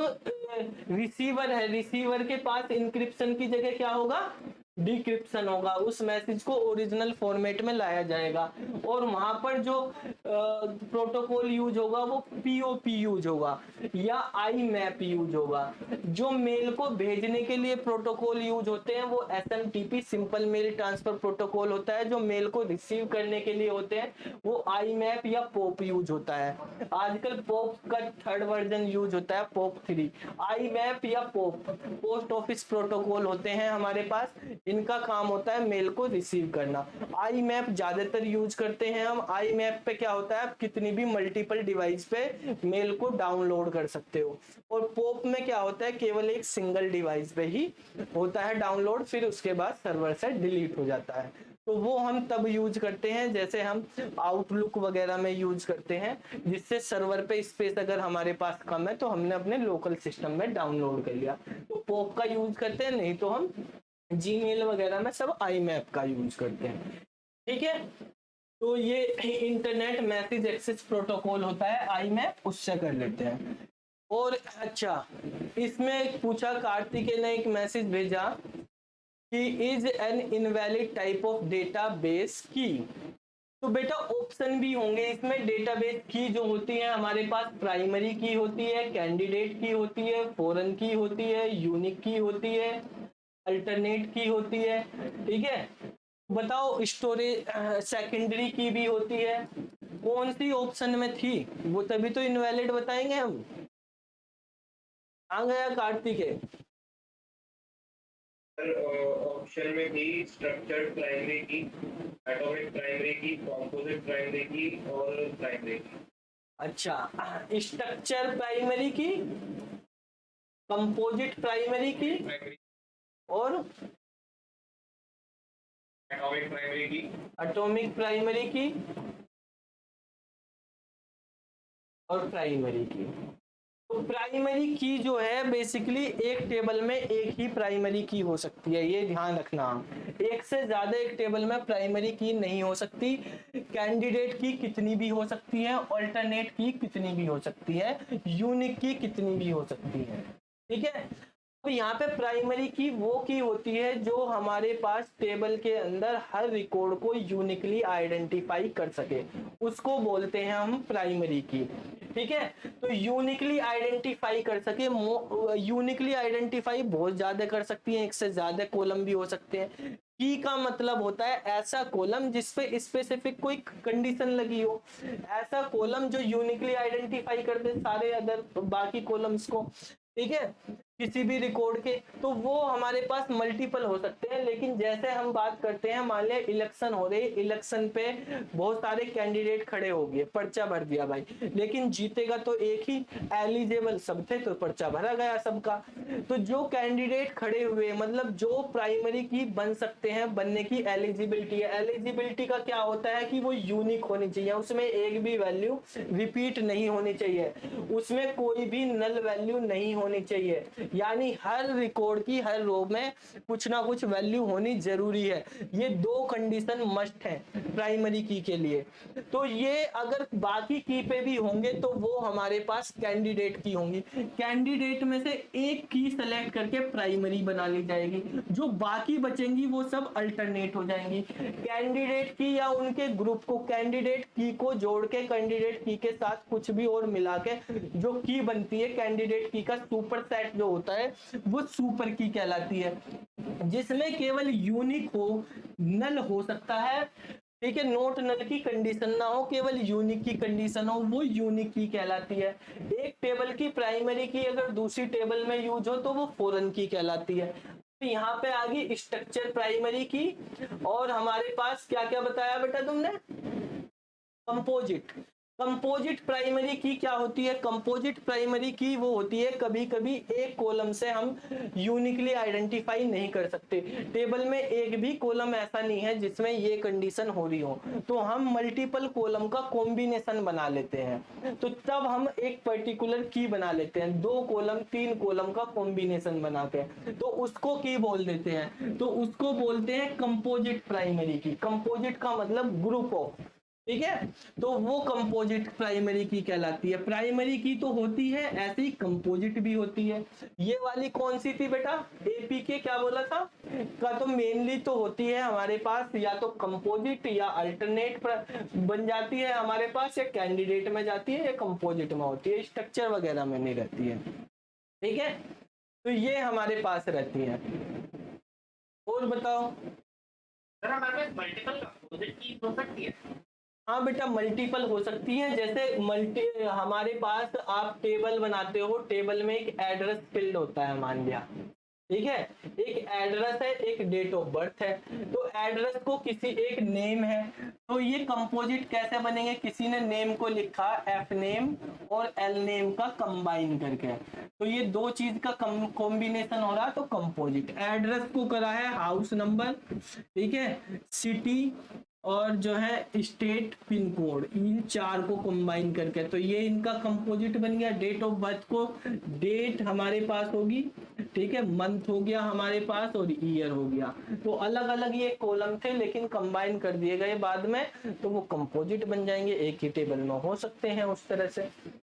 रिसीवर है, रिसीवर के पास इंक्रिप्शन की जगह क्या होगा, डिक्रिप्शन होगा, उस मैसेज को ओरिजिनल फॉर्मेट में लाया जाएगा, और वहां पर जो प्रोटोकॉल यूज होगा वो पीओपी यूज होगा या आई मैप यूज होगा। जो मेल को भेजने के लिए प्रोटोकॉल यूज होते हैं वो SMTP simple mail transfer protocol होता है, जो मेल को रिसीव करने के लिए होते हैं वो आई मैप या पोप यूज होता है, आजकल पोप का 3rd वर्जन यूज होता है, पोप 3, आई मैप या पोप पोस्ट ऑफिस प्रोटोकॉल होते हैं हमारे पास, इनका काम होता है मेल को रिसीव करना। आई मैप ज्यादातर यूज करते हैं हम, आई मैप पे क्या होता है आप कितनी भी मल्टीपल डिवाइस पे मेल को डाउनलोड कर सकते हो, और पोप में क्या होता है केवल एक सिंगल डिवाइस पे ही होता है डाउनलोड, फिर उसके बाद सर्वर से डिलीट हो जाता है, तो वो हम तब यूज करते हैं जैसे हम आउटलुक वगैरह में यूज करते हैं, जिससे सर्वर पे स्पेस अगर हमारे पास कम है तो हमने अपने लोकल सिस्टम में डाउनलोड कर लिया, तो पोप का यूज करते हैं, नहीं तो हम जीमेल वगैरह में सब आई मैप का यूज करते हैं, ठीक है। तो ये इंटरनेट मैसेज एक्सेस प्रोटोकॉल होता है आई मैप, उससे कर लेते हैं। और अच्छा, इसमें पूछा कार्तिके ने एक मैसेज भेजा कि is an invalid type of database की, तो बेटा ऑप्शन भी होंगे इसमें, डेटाबेस की जो होती है हमारे पास प्राइमरी की होती है, कैंडिडेट की होती है, फॉरेन की होती है, यूनिक की होती है, अल्टरनेट की होती है, ठीक है, बताओ स्टोरेज सेकेंडरी की भी होती है, कौन सी ऑप्शन में थी, वो तभी तो इनवैलिड बताएंगे हम। आ गया कार्तिक है, ऑप्शन में थी स्ट्रक्चर्ड प्राइमरी की, एटॉमिक प्राइमरी की, कंपोजिट प्राइमरी की और प्राइमरी की। अच्छा, स्ट्रक्चर प्राइमरी की, कंपोजिट प्राइमरी की और एटॉमिक प्राइमरी की, एटॉमिक प्राइमरी की और प्राइमरी की। तो प्राइमरी की जो है बेसिकली एक टेबल में एक ही प्राइमरी की हो सकती है, ये ध्यान रखना, एक से ज्यादा एक टेबल में प्राइमरी की नहीं हो सकती, कैंडिडेट की कितनी भी हो सकती है, अल्टरनेट की कितनी भी हो सकती है, यूनिक की कितनी भी हो सकती है, ठीक है। तो यहाँ पे प्राइमरी की वो की होती है जो हमारे पास टेबल के अंदर हर रिकॉर्ड को यूनिकली आइडेंटिफाई कर सके, उसको बोलते हैं हम प्राइमरी की, ठीक है। तो यूनिकली आइडेंटिफाई कर सके, यूनिकली आइडेंटिफाई बहुत ज्यादा कर सकती है, एक से ज्यादा कॉलम भी हो सकते हैं। की का मतलब होता है ऐसा कॉलम जिसपे स्पेसिफिक कोई कंडीशन लगी हो, ऐसा कॉलम जो यूनिकली आइडेंटिफाई कर दे सारे अदर बाकी कॉलम्स को, ठीक है, किसी भी रिकॉर्ड के, तो वो हमारे पास मल्टीपल हो सकते हैं। लेकिन जैसे हम बात करते हैं, मान लिया इलेक्शन हो रही, इलेक्शन पे बहुत सारे कैंडिडेट खड़े हो गए, पर्चा भर दिया भाई, लेकिन जीतेगा तो एक ही, एलिजिबल सब थे तो पर्चा भरा गया सबका। तो जो कैंडिडेट खड़े हुए मतलब जो प्राइमरी की बन सकते हैं, बनने की एलिजिबिलिटी है, एलिजिबिलिटी का क्या होता है कि वो यूनिक होनी चाहिए, उसमें एक भी वैल्यू रिपीट नहीं होनी चाहिए, उसमें कोई भी नल वैल्यू नहीं होनी चाहिए, यानी हर रिकॉर्ड की हर रो में कुछ ना कुछ वैल्यू होनी जरूरी है। ये दो कंडीशन मस्ट है प्राइमरी की के लिए। तो ये अगर बाकी की पे भी होंगे तो वो हमारे पास कैंडिडेट की होंगी। कैंडिडेट में से एक की सेलेक्ट करके प्राइमरी बना ली जाएगी, जो बाकी बचेंगी वो सब अल्टरनेट हो जाएंगी। कैंडिडेट की या उनके ग्रुप को कैंडिडेट की को जोड़ के कैंडिडेट की के साथ कुछ भी और मिला के जो की बनती है, कैंडिडेट की का सुपर सेट जो होता है वो सुपर की कहलाती है, जिसमें केवल यूनिक हो, नल हो सकता है, ठीक है, नोट नल की कंडीशन ना हो, केवल यूनिक की कंडीशन हो, वो यूनिक की कहलाती है। एक टेबल की प्राइमरी की अगर दूसरी टेबल में यूज हो तो वो फॉरेन की कहलाती है। तो यहाँ पे आ गई स्ट्रक्चर प्राइमरी की। और हमारे पास क्या क्या बताया बेटा तुमने? कंपोजिट। कंपोजिट प्राइमरी की क्या होती है? कंपोजिट प्राइमरी की वो होती है, कभी कभी एक कॉलम से हम यूनिकली आइडेंटिफाई नहीं कर सकते, टेबल में एक भी कॉलम ऐसा नहीं है जिसमें ये कंडीशन हो रही हो, तो हम मल्टीपल कॉलम का कॉम्बिनेशन बना लेते हैं, तो तब हम एक पर्टिकुलर की बना लेते हैं, 2 कॉलम 3 कॉलम का कॉम्बिनेशन बना के, तो उसको की बोल देते हैं, तो उसको बोलते हैं कंपोजिट प्राइमरी की। कंपोजिट का मतलब ग्रुप ऑफ, ठीक है, तो वो कंपोजिट प्राइमरी की कहलाती है। प्राइमरी की तो होती है, ऐसे ही कंपोजिट भी होती है। ये वाली कौन सी थी बेटा? एपी के क्या बोला था का? तो मेनली तो होती है हमारे पास या तो कंपोजिट या अल्टरनेट बन जाती है हमारे पास, या कैंडिडेट में जाती है या कंपोजिट में होती है, स्ट्रक्चर वगैरह में नहीं रहती है, ठीक है। तो ये हमारे पास रहती है। और बताओ सर हमारे पास मल्टीपल कंपोजिट की हो सकती है? हाँ बेटा, मल्टीपल हो सकती है। जैसे हमारे पास आप टेबल बनाते हो, टेबल में एक एड्रेस फील्ड होता है मान लिया, ठीक है, एक एड्रेस है, एक डेट ऑफ बर्थ है, तो एड्रेस को किसी एक नेम है, तो ये कंपोजिट कैसे बनेंगे? किसी ने नेम को लिखा एफ नेम और एल नेम का कंबाइन करके, तो ये दो चीज का कॉम्बिनेशन हो रहा, तो कंपोजिट। एड्रेस को करा है हाउस नंबर, ठीक है, सिटी और जो है स्टेट पिन कोड, इन चार को कंबाइन करके, तो ये इनका कंपोजिट बन गया। डेट ऑफ बर्थ को डेट हमारे पास होगी, ठीक है, मंथ हो गया हमारे पास और ईयर हो गया, तो अलग अलग ये कॉलम थे लेकिन कंबाइन कर दिए गए बाद में, तो वो कंपोजिट बन जाएंगे, एक ही टेबल में हो सकते हैं उस तरह से,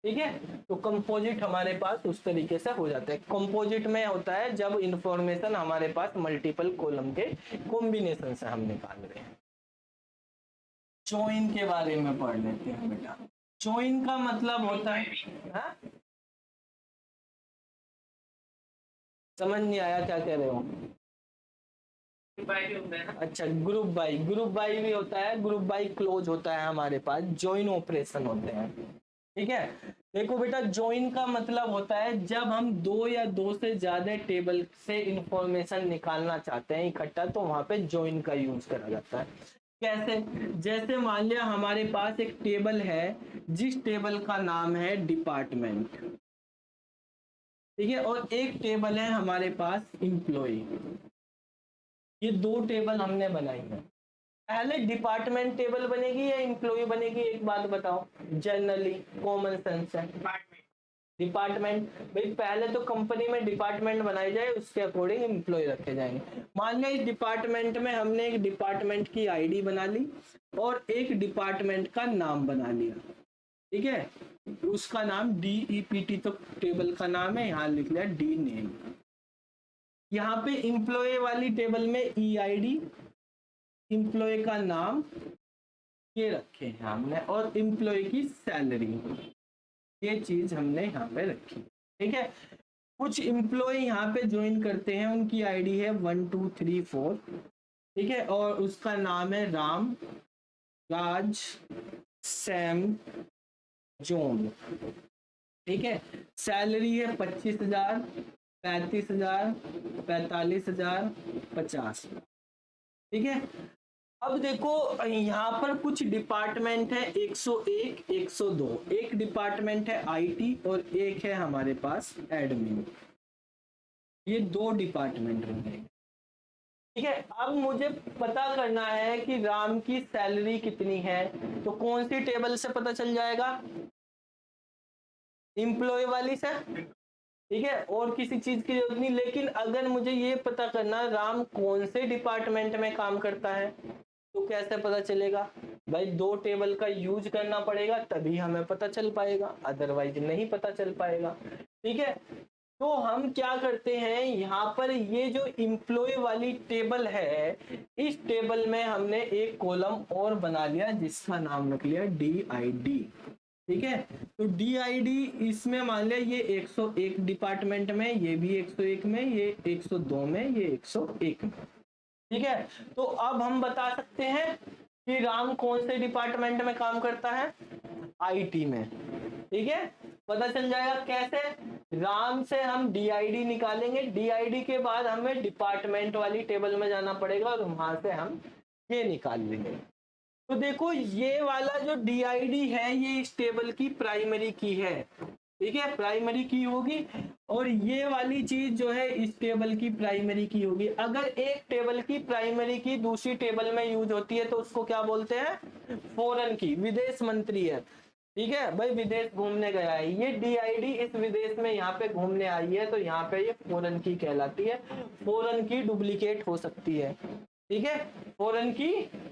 ठीक है। तो कंपोजिट हमारे पास उस तरीके से हो जाता है। कंपोजिट में होता है जब इंफॉर्मेशन हमारे पास मल्टीपल कॉलम के कॉम्बिनेशन से हम निकाल रहे हैं। जॉइन के बारे में पढ़ लेते हैं बेटा। जॉइन का मतलब होता है, हाँ? समझ नहीं आया क्या कह रहे हो? अच्छा, ग्रुप बाई, ग्रुप बाई भी होता है, ग्रुप बाई क्लोज होता है हमारे पास, जॉइन ऑपरेशन होते हैं, ठीक है। देखो बेटा, जॉइन का मतलब होता है जब हम दो या दो से ज्यादा टेबल से इंफॉर्मेशन निकालना चाहते हैं इकट्ठा, तो वहां पे जॉइन का यूज करा जाता है। कैसे? जैसे मान लिया हमारे पास एक टेबल है जिस टेबल का नाम है डिपार्टमेंट, ठीक है, और एक टेबल है हमारे पास एम्प्लॉय, ये दो टेबल हमने बनाई है। पहले डिपार्टमेंट टेबल बनेगी या एम्प्लॉय बनेगी, एक बात बताओ, जनरली कॉमन सेंस है डिपार्टमेंट। भाई पहले तो कंपनी में डिपार्टमेंट बनाई जाए, उसके अकॉर्डिंग एम्प्लॉय रखे जाएंगे। मान लिया इस डिपार्टमेंट में हमने एक डिपार्टमेंट की आईडी बना ली और एक डिपार्टमेंट का नाम बना लिया, ठीक है, उसका नाम DEPT, तो टेबल का नाम है, यहाँ लिख लिया डी नेम। यहाँ पे एम्प्लॉय वाली टेबल में EID, एम्प्लॉय का नाम ये रखे हैं हमने, और एम्प्लॉय की सैलरी, ये चीज हमने यहाँ पे रखी, ठीक है। कुछ एम्प्लॉय यहाँ पे ज्वाइन करते हैं, उनकी आईडी है 1 2 3 4, ठीक है, और उसका नाम है राम, राज, सैम, जॉन, ठीक है। सैलरी है 25,000, 35,000, 45,000, 50, ठीक है। अब देखो यहाँ पर कुछ डिपार्टमेंट है 101, 102, एक डिपार्टमेंट है IT और एक है हमारे पास एडमिन, ये दो डिपार्टमेंट होंगे, ठीक है। अब मुझे पता करना है कि राम की सैलरी कितनी है, तो कौन सी टेबल से पता चल जाएगा? एम्प्लॉय वाली से, ठीक है, और किसी चीज की जरूरत नहीं। लेकिन अगर मुझे ये पता करना राम कौन से डिपार्टमेंट में काम करता है तो कैसे पता चलेगा? भाई 2 टेबल का यूज करना पड़ेगा तभी हमें पता चल पाएगा, अदरवाइज नहीं पता चल पाएगा। ठीक है, तो हम क्या करते हैं, यहाँ पर ये जो इम्प्लॉय वाली टेबल है, इस टेबल में हमने एक कॉलम और बना लिया जिसका नाम रख लिया DID। ठीक है, तो DID इसमें मान लिया ये 101 डिपार्टमेंट में, ये भी 101 में, ये 102 में, ये 101 में। ठीक है, तो अब हम बता सकते हैं कि राम कौन से डिपार्टमेंट में काम करता है? IT में। ठीक है, पता चल जाएगा कैसे? राम से हम DID निकालेंगे, DID के बाद हमें डिपार्टमेंट वाली टेबल में जाना पड़ेगा और वहां से हम ये निकाल लेंगे। तो देखो ये वाला जो DID है ये इस टेबल की प्राइमरी की है। ठीक है, प्राइमरी की होगी, और ये वाली चीज जो है इस टेबल की प्राइमरी की होगी। अगर एक टेबल की प्राइमरी की दूसरी टेबल में यूज होती है तो उसको क्या बोलते हैं? फॉरेन की, विदेश मंत्री है। ठीक है भाई, विदेश घूमने गया है, ये DID इस विदेश में यहाँ पे घूमने आई है, तो यहाँ पे ये फॉरेन की कहलाती है। फॉरेन की डुप्लीकेट हो सकती है। ठीक है, फॉरेन की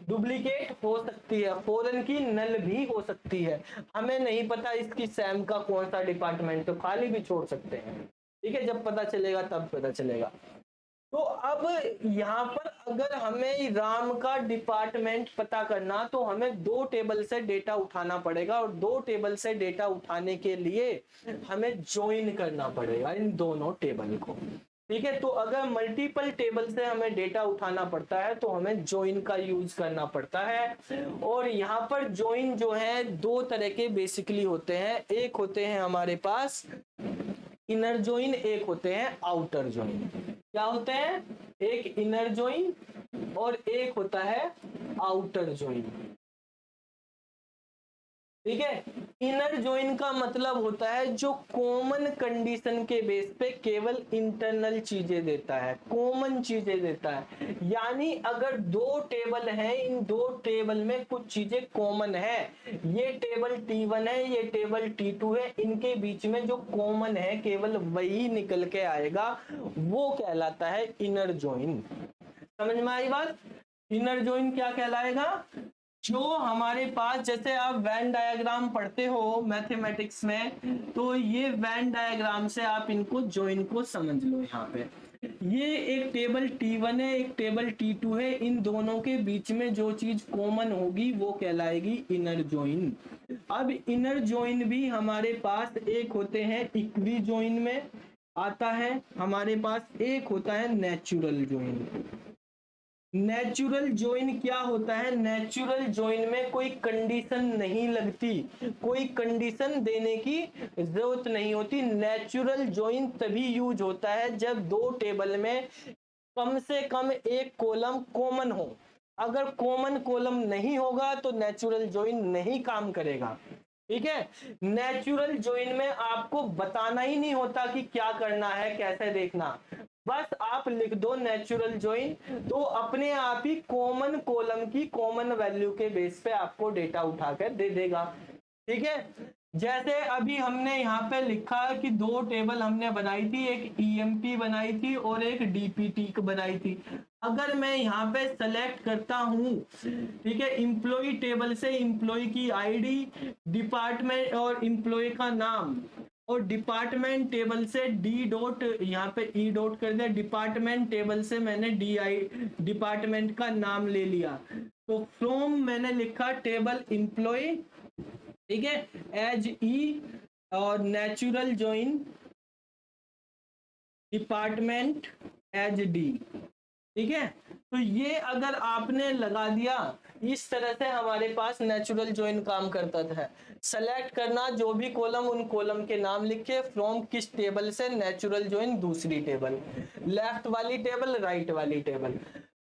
डुप्लीकेट हो सकती है, फॉरेन की नल भी हो सकती है। हमें नहीं पता इसकी सैम का कौन सा डिपार्टमेंट, तो खाली भी छोड़ सकते हैं। ठीक है, जब पता चलेगा तब पता चलेगा। तो अब यहाँ पर अगर हमें राम का डिपार्टमेंट पता करना तो हमें 2 टेबल से डेटा उठाना पड़ेगा, और 2 टेबल से डेटा उठाने के लिए हमें ज्वाइन करना पड़ेगा इन दोनों टेबल को। ठीक है, तो अगर मल्टीपल टेबल से हमें डेटा उठाना पड़ता है तो हमें ज्वाइन का यूज करना पड़ता है। और यहाँ पर ज्वाइन जो है 2 तरह के बेसिकली होते हैं, एक होते हैं हमारे पास इनर ज्वाइन, एक होते हैं आउटर ज्वाइन। क्या होते हैं? एक इनर ज्वाइन और एक होता है आउटर ज्वाइन। ठीक है, इनर ज्वाइन का मतलब होता है जो कॉमन कंडीशन के बेस पे केवल इंटरनल चीजें देता है, कॉमन चीजें देता है। यानी अगर 2 टेबल हैं, इन 2 टेबल में कुछ चीजें कॉमन है, ये टेबल T1 है, ये टेबल T2 है, इनके बीच में जो कॉमन है केवल वही निकल के आएगा, वो कहलाता है इनर ज्वाइन। समझ में आई बात? इनर ज्वाइन क्या कहलाएगा? जो हमारे पास, जैसे आप वेन डायग्राम पढ़ते हो मैथमेटिक्स में, तो ये वेन डायग्राम से आप इनको ज्वाइन को समझ लो। यहाँ पे ये एक टेबल T1 है, एक टेबल T2 है, इन दोनों के बीच में जो चीज कॉमन होगी वो कहलाएगी इनर ज्वाइन। अब इनर ज्वाइन भी हमारे पास एक होते हैं इक्वी ज्वाइन में आता है हमारे पास, एक होता है नेचुरल ज्वाइन। नेचुरल ज्वाइन क्या होता है? नेचुरल ज्वाइन में कोई कंडीशन नहीं लगती, कोई कंडीशन देने की जरूरत नहीं होती। नेचुरल ज्वाइन तभी यूज होता है जब 2 टेबल में कम से कम एक कॉलम कॉमन हो। अगर कॉमन कॉलम नहीं होगा तो नेचुरल ज्वाइन नहीं काम करेगा। ठीक है, नेचुरल ज्वाइन में आपको बताना ही नहीं होता कि क्या करना है, कैसे देखना, बस आप लिख दो नेचुरल ज्वाइन, तो अपने आप ही कॉमन कॉलम की कॉमन वैल्यू के बेस पे आपको डेटा उठाकर दे देगा। ठीक है, जैसे अभी हमने यहाँ पे लिखा कि 2 टेबल हमने बनाई थी, एक EMP बनाई थी और एक DPT बनाई थी। अगर मैं यहाँ पे सेलेक्ट करता हूँ, ठीक है, इम्प्लॉय टेबल से इम्प्लॉय की ID, डिपार्टमेंट और इम्प्लॉय का नाम, और डिपार्टमेंट टेबल से D डॉट यहाँ पे E डॉट कर दिया, डिपार्टमेंट टेबल से मैंने डिपार्टमेंट का नाम ले लिया। तो फ्रॉम मैंने लिखा टेबल इम्प्लॉय, ठीक है, एज E, और natural join department as D। ठीक है, तो ये अगर आपने लगा दिया, इस तरह से हमारे पास नेचुरल ज्वाइन काम करता था। सेलेक्ट करना जो भी कॉलम, उन कॉलम के नाम लिखे, फ्रॉम किस टेबल से, नेचुरल ज्वाइन दूसरी टेबल, लेफ्ट वाली टेबल, राइट वाली टेबल।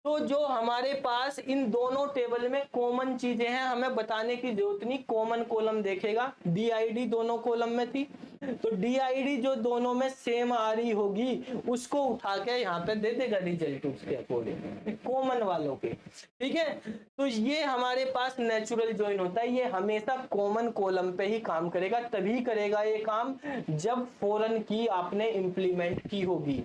तो जो हमारे पास इन दोनों टेबल में कॉमन चीजें हैं, हमें बताने की जरूरत नहीं, कॉमन कॉलम देखेगा। DID दोनों कॉलम में थी, तो DID जो दोनों में सेम आ रही होगी उसको उठा के यहाँ पे दे देगा रिजल्ट उसके अकॉर्डिंग, कॉमन वालों के। ठीक है, तो ये हमारे पास नेचुरल ज्वाइन होता है, ये हमेशा कॉमन कॉलम पे ही काम करेगा, तभी करेगा ये काम जब फॉरेन की आपने इंप्लीमेंट की होगी,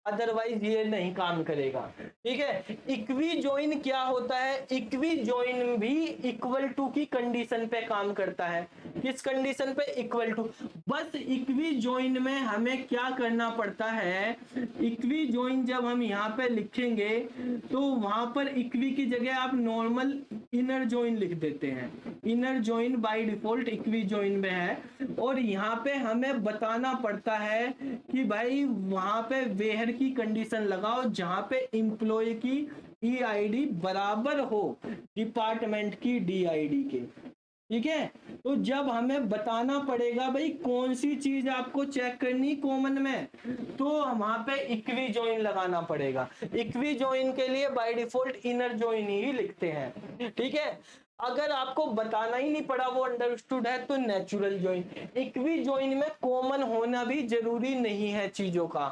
अदरवाइज ये नहीं काम करेगा। ठीक है, इक्वी ज्वाइन क्या होता है? इक्वी ज्वाइन भी इक्वल टू की कंडीशन पे काम करता है। किस कंडीशन पे? Equal to. बस इक्वी ज्वाइन में हमें क्या करना पड़ता है, इक्वी ज्वाइन जब हम यहाँ पे लिखेंगे तो वहां पर इक्वी की जगह आप नॉर्मल इनर ज्वाइन लिख देते हैं। Inner join by default equi join में है, और यहाँ पे हमें बताना पड़ता है कि भाई वहां पे वेयर की कंडीशन लगाओ जहां पे एम्प्लॉय की EID बराबर हो डिपार्टमेंट की DID के। ठीक है, तो जब हमें बताना पड़ेगा भाई कौन सी चीज आपको चेक करनी कॉमन में, तो वहां पे इक्वी ज्वाइन लगाना पड़ेगा। इक्वी ज्वाइन के लिए बाय डिफॉल्ट इनर ज्वाइन ही लिखते हैं। ठीक है, अगर आपको बताना ही नहीं पड़ा, वो अंडरस्टूड है, तो नेचुरल ज्वाइन। इक्वी ज्वाइन में कॉमन होना भी जरूरी नहीं है चीजों का।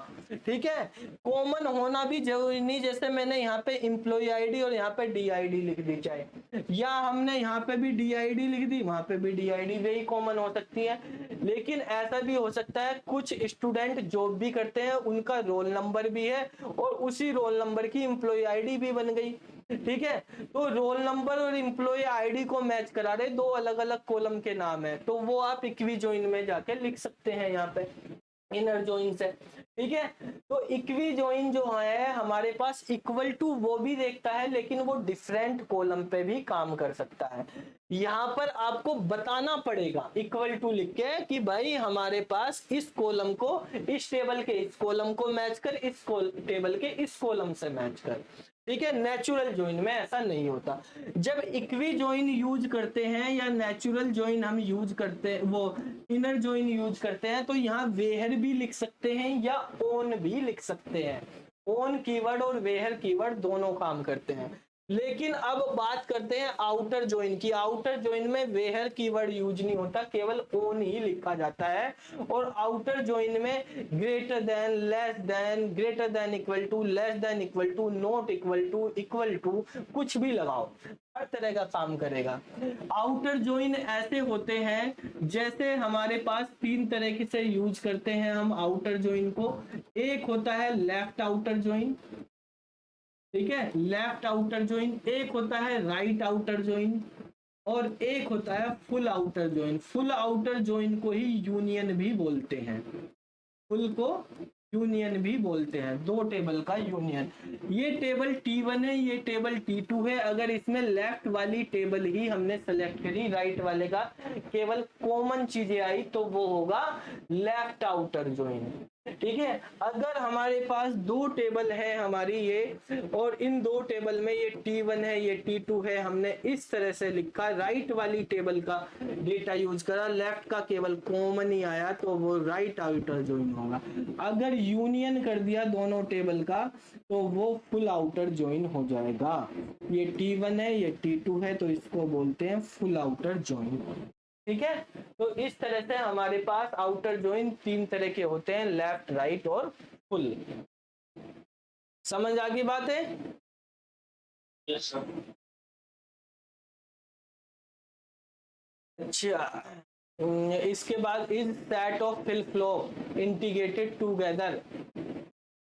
ठीक है, कॉमन होना भी जरूरी नहीं, जैसे मैंने यहाँ पे एम्प्लॉय ID और यहाँ पे DID लिख दी चाहे, या हमने यहाँ पे भी DID लिख दी वहां पे भी DID, वही कॉमन हो सकती है। लेकिन ऐसा भी हो सकता है कुछ स्टूडेंट जॉब भी करते हैं, उनका रोल नंबर भी है और उसी रोल नंबर की एम्प्लॉय ID भी बन गई। ठीक है, तो रोल नंबर और एम्प्लॉय ID को मैच करा रहे, दो अलग अलग कॉलम के नाम है, तो वो आप इक्वी ज्वाइन में जाके लिख सकते हैं यहाँ पे इनर ज्वाइन से। ठीक है, तो इक्वी ज्वाइन जो है हमारे पास इक्वल टू वो भी देखता है, लेकिन वो डिफरेंट कॉलम पे भी काम कर सकता है। यहाँ पर आपको बताना पड़ेगा इक्वल टू लिख के कि भाई हमारे पास इस कॉलम को इस टेबल के इस कॉलम को मैच कर, इस टेबल के इस कॉलम से मैच कर। ठीक है, नेचुरल ज्वाइन में ऐसा नहीं होता। जब इक्वी ज्वाइन यूज करते हैं या नेचुरल ज्वाइन हम यूज करते हैं, वो इनर ज्वाइन यूज करते हैं, तो यहाँ वेयर भी लिख सकते हैं या ओन भी लिख सकते हैं। ओन कीवर्ड और वेयर कीवर्ड दोनों काम करते हैं। लेकिन अब बात करते हैं आउटर ज्वाइन की। आउटर ज्वाइन में वेयर कीवर्ड यूज नहीं होता, केवल ओन ही लिखा जाता है। और आउटर ज्वाइन में greater than, less than, greater than equal to, less than equal to, not equal to कुछ भी लगाओ, हर तरह का काम करेगा। आउटर ज्वाइन ऐसे होते हैं, जैसे हमारे पास तीन तरीके से यूज करते हैं हम आउटर ज्वाइन को। एक होता है लेफ्ट आउटर ज्वाइन, ठीक है, लेफ्ट आउटर ज्वाइन। एक होता है राइट आउटर ज्वाइन, और एक होता है full outer join. Full outer join को ही यूनियन भी बोलते हैं, फुल को यूनियन भी बोलते हैं, दो टेबल का यूनियन। ये टेबल T1 है, ये टेबल T2 है। अगर इसमें लेफ्ट वाली टेबल ही हमने सेलेक्ट करी, राइट वाले का केवल कॉमन चीजें आई, तो वो होगा लेफ्ट आउटर ज्वाइन। ठीक है, अगर हमारे पास दो टेबल है हमारी ये, और इन दो टेबल में ये T1 है ये T2 है, हमने इस तरह से लिखा, राइट वाली टेबल का डेटा यूज करा, लेफ्ट का केवल कॉमन ही आया, तो वो राइट आउटर ज्वाइन होगा। अगर यूनियन कर दिया दोनों टेबल का, तो वो फुल आउटर ज्वाइन हो जाएगा। ये T1 है ये T2 है, तो इसको बोलते हैं फुल आउटर ज्वाइन। ठीक है, तो इस तरह से हमारे पास आउटर ज्वाइन तीन तरह के होते हैं, लेफ्ट, राइट और फुल। समझ आ गई बात है? Yes sir. अच्छा, इसके बाद is set of flip flop integrated together.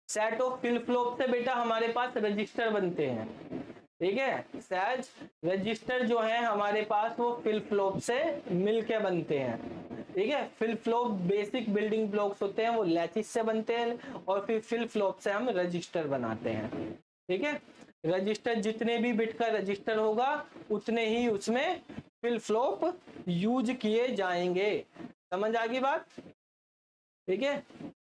Set of flip flop से बेटा हमारे पास रजिस्टर बनते हैं। ठीक है, सहज रजिस्टर जो है हमारे पास वो फ्लिप फ्लॉप से मिलके बनते हैं। ठीक है, flip flop basic building blocks होते हैं, वो लैचिस से बनते हैं, और फिर फ्लिप फ्लॉप से हम रजिस्टर बनाते हैं। ठीक है, रजिस्टर जितने भी बिट का रजिस्टर होगा उतने ही उसमें फ्लिप फ्लॉप यूज किए जाएंगे। समझ आ गई बात? ठीक है,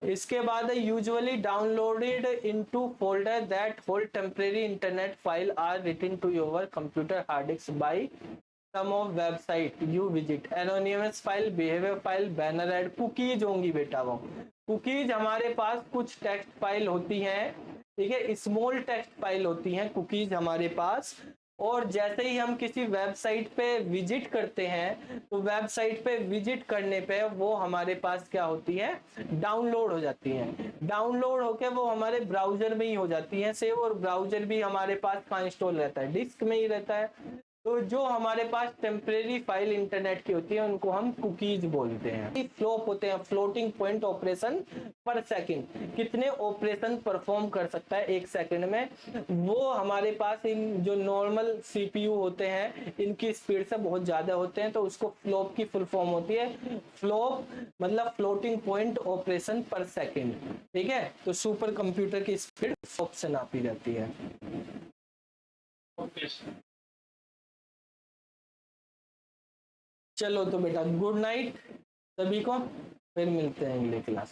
इसके बाद usually downloaded into folder that hold temporary internet file are written to your computer hard disk by some of website you visit. Anonymous file, behaviour file, banner ad, cookies होंगी बेटा। वो कुकीज हमारे पास कुछ टेक्स्ट फाइल होती हैं ठीक है, small text file होती हैं कुकीज हमारे पास। और जैसे ही हम किसी वेबसाइट पे विजिट करते हैं तो वेबसाइट पे विजिट करने पे वो हमारे पास क्या होती है, डाउनलोड हो जाती हैं। डाउनलोड होके वो हमारे ब्राउजर में ही हो जाती हैं सेव, और ब्राउजर भी हमारे पास कहाँ इंस्टॉल रहता है, डिस्क में ही रहता है। तो जो हमारे पास टेम्परेरी फाइल इंटरनेट की होती है उनको हम कुकीज बोलते हैं। फ्लोप होते हैं, फ्लोटिंग पॉइंट ऑपरेशन पर सेकंड, कितने ऑपरेशन परफॉर्म कर सकता है एक सेकंड में, वो हमारे पास इन जो नॉर्मल सीपीयू होते हैं इनकी स्पीड से बहुत ज्यादा होते हैं, तो उसको फ्लोप की फुल फॉर्म होती है। फ्लोप मतलब फ्लोटिंग पॉइंट ऑपरेशन पर सेकंड। ठीक है, तो सुपर कंप्यूटर की स्पीड फ्लोप से नापी जाती है। Okay sir. चलो तो बेटा गुड नाइट सभी को, फिर मिलते हैं अगले क्लास।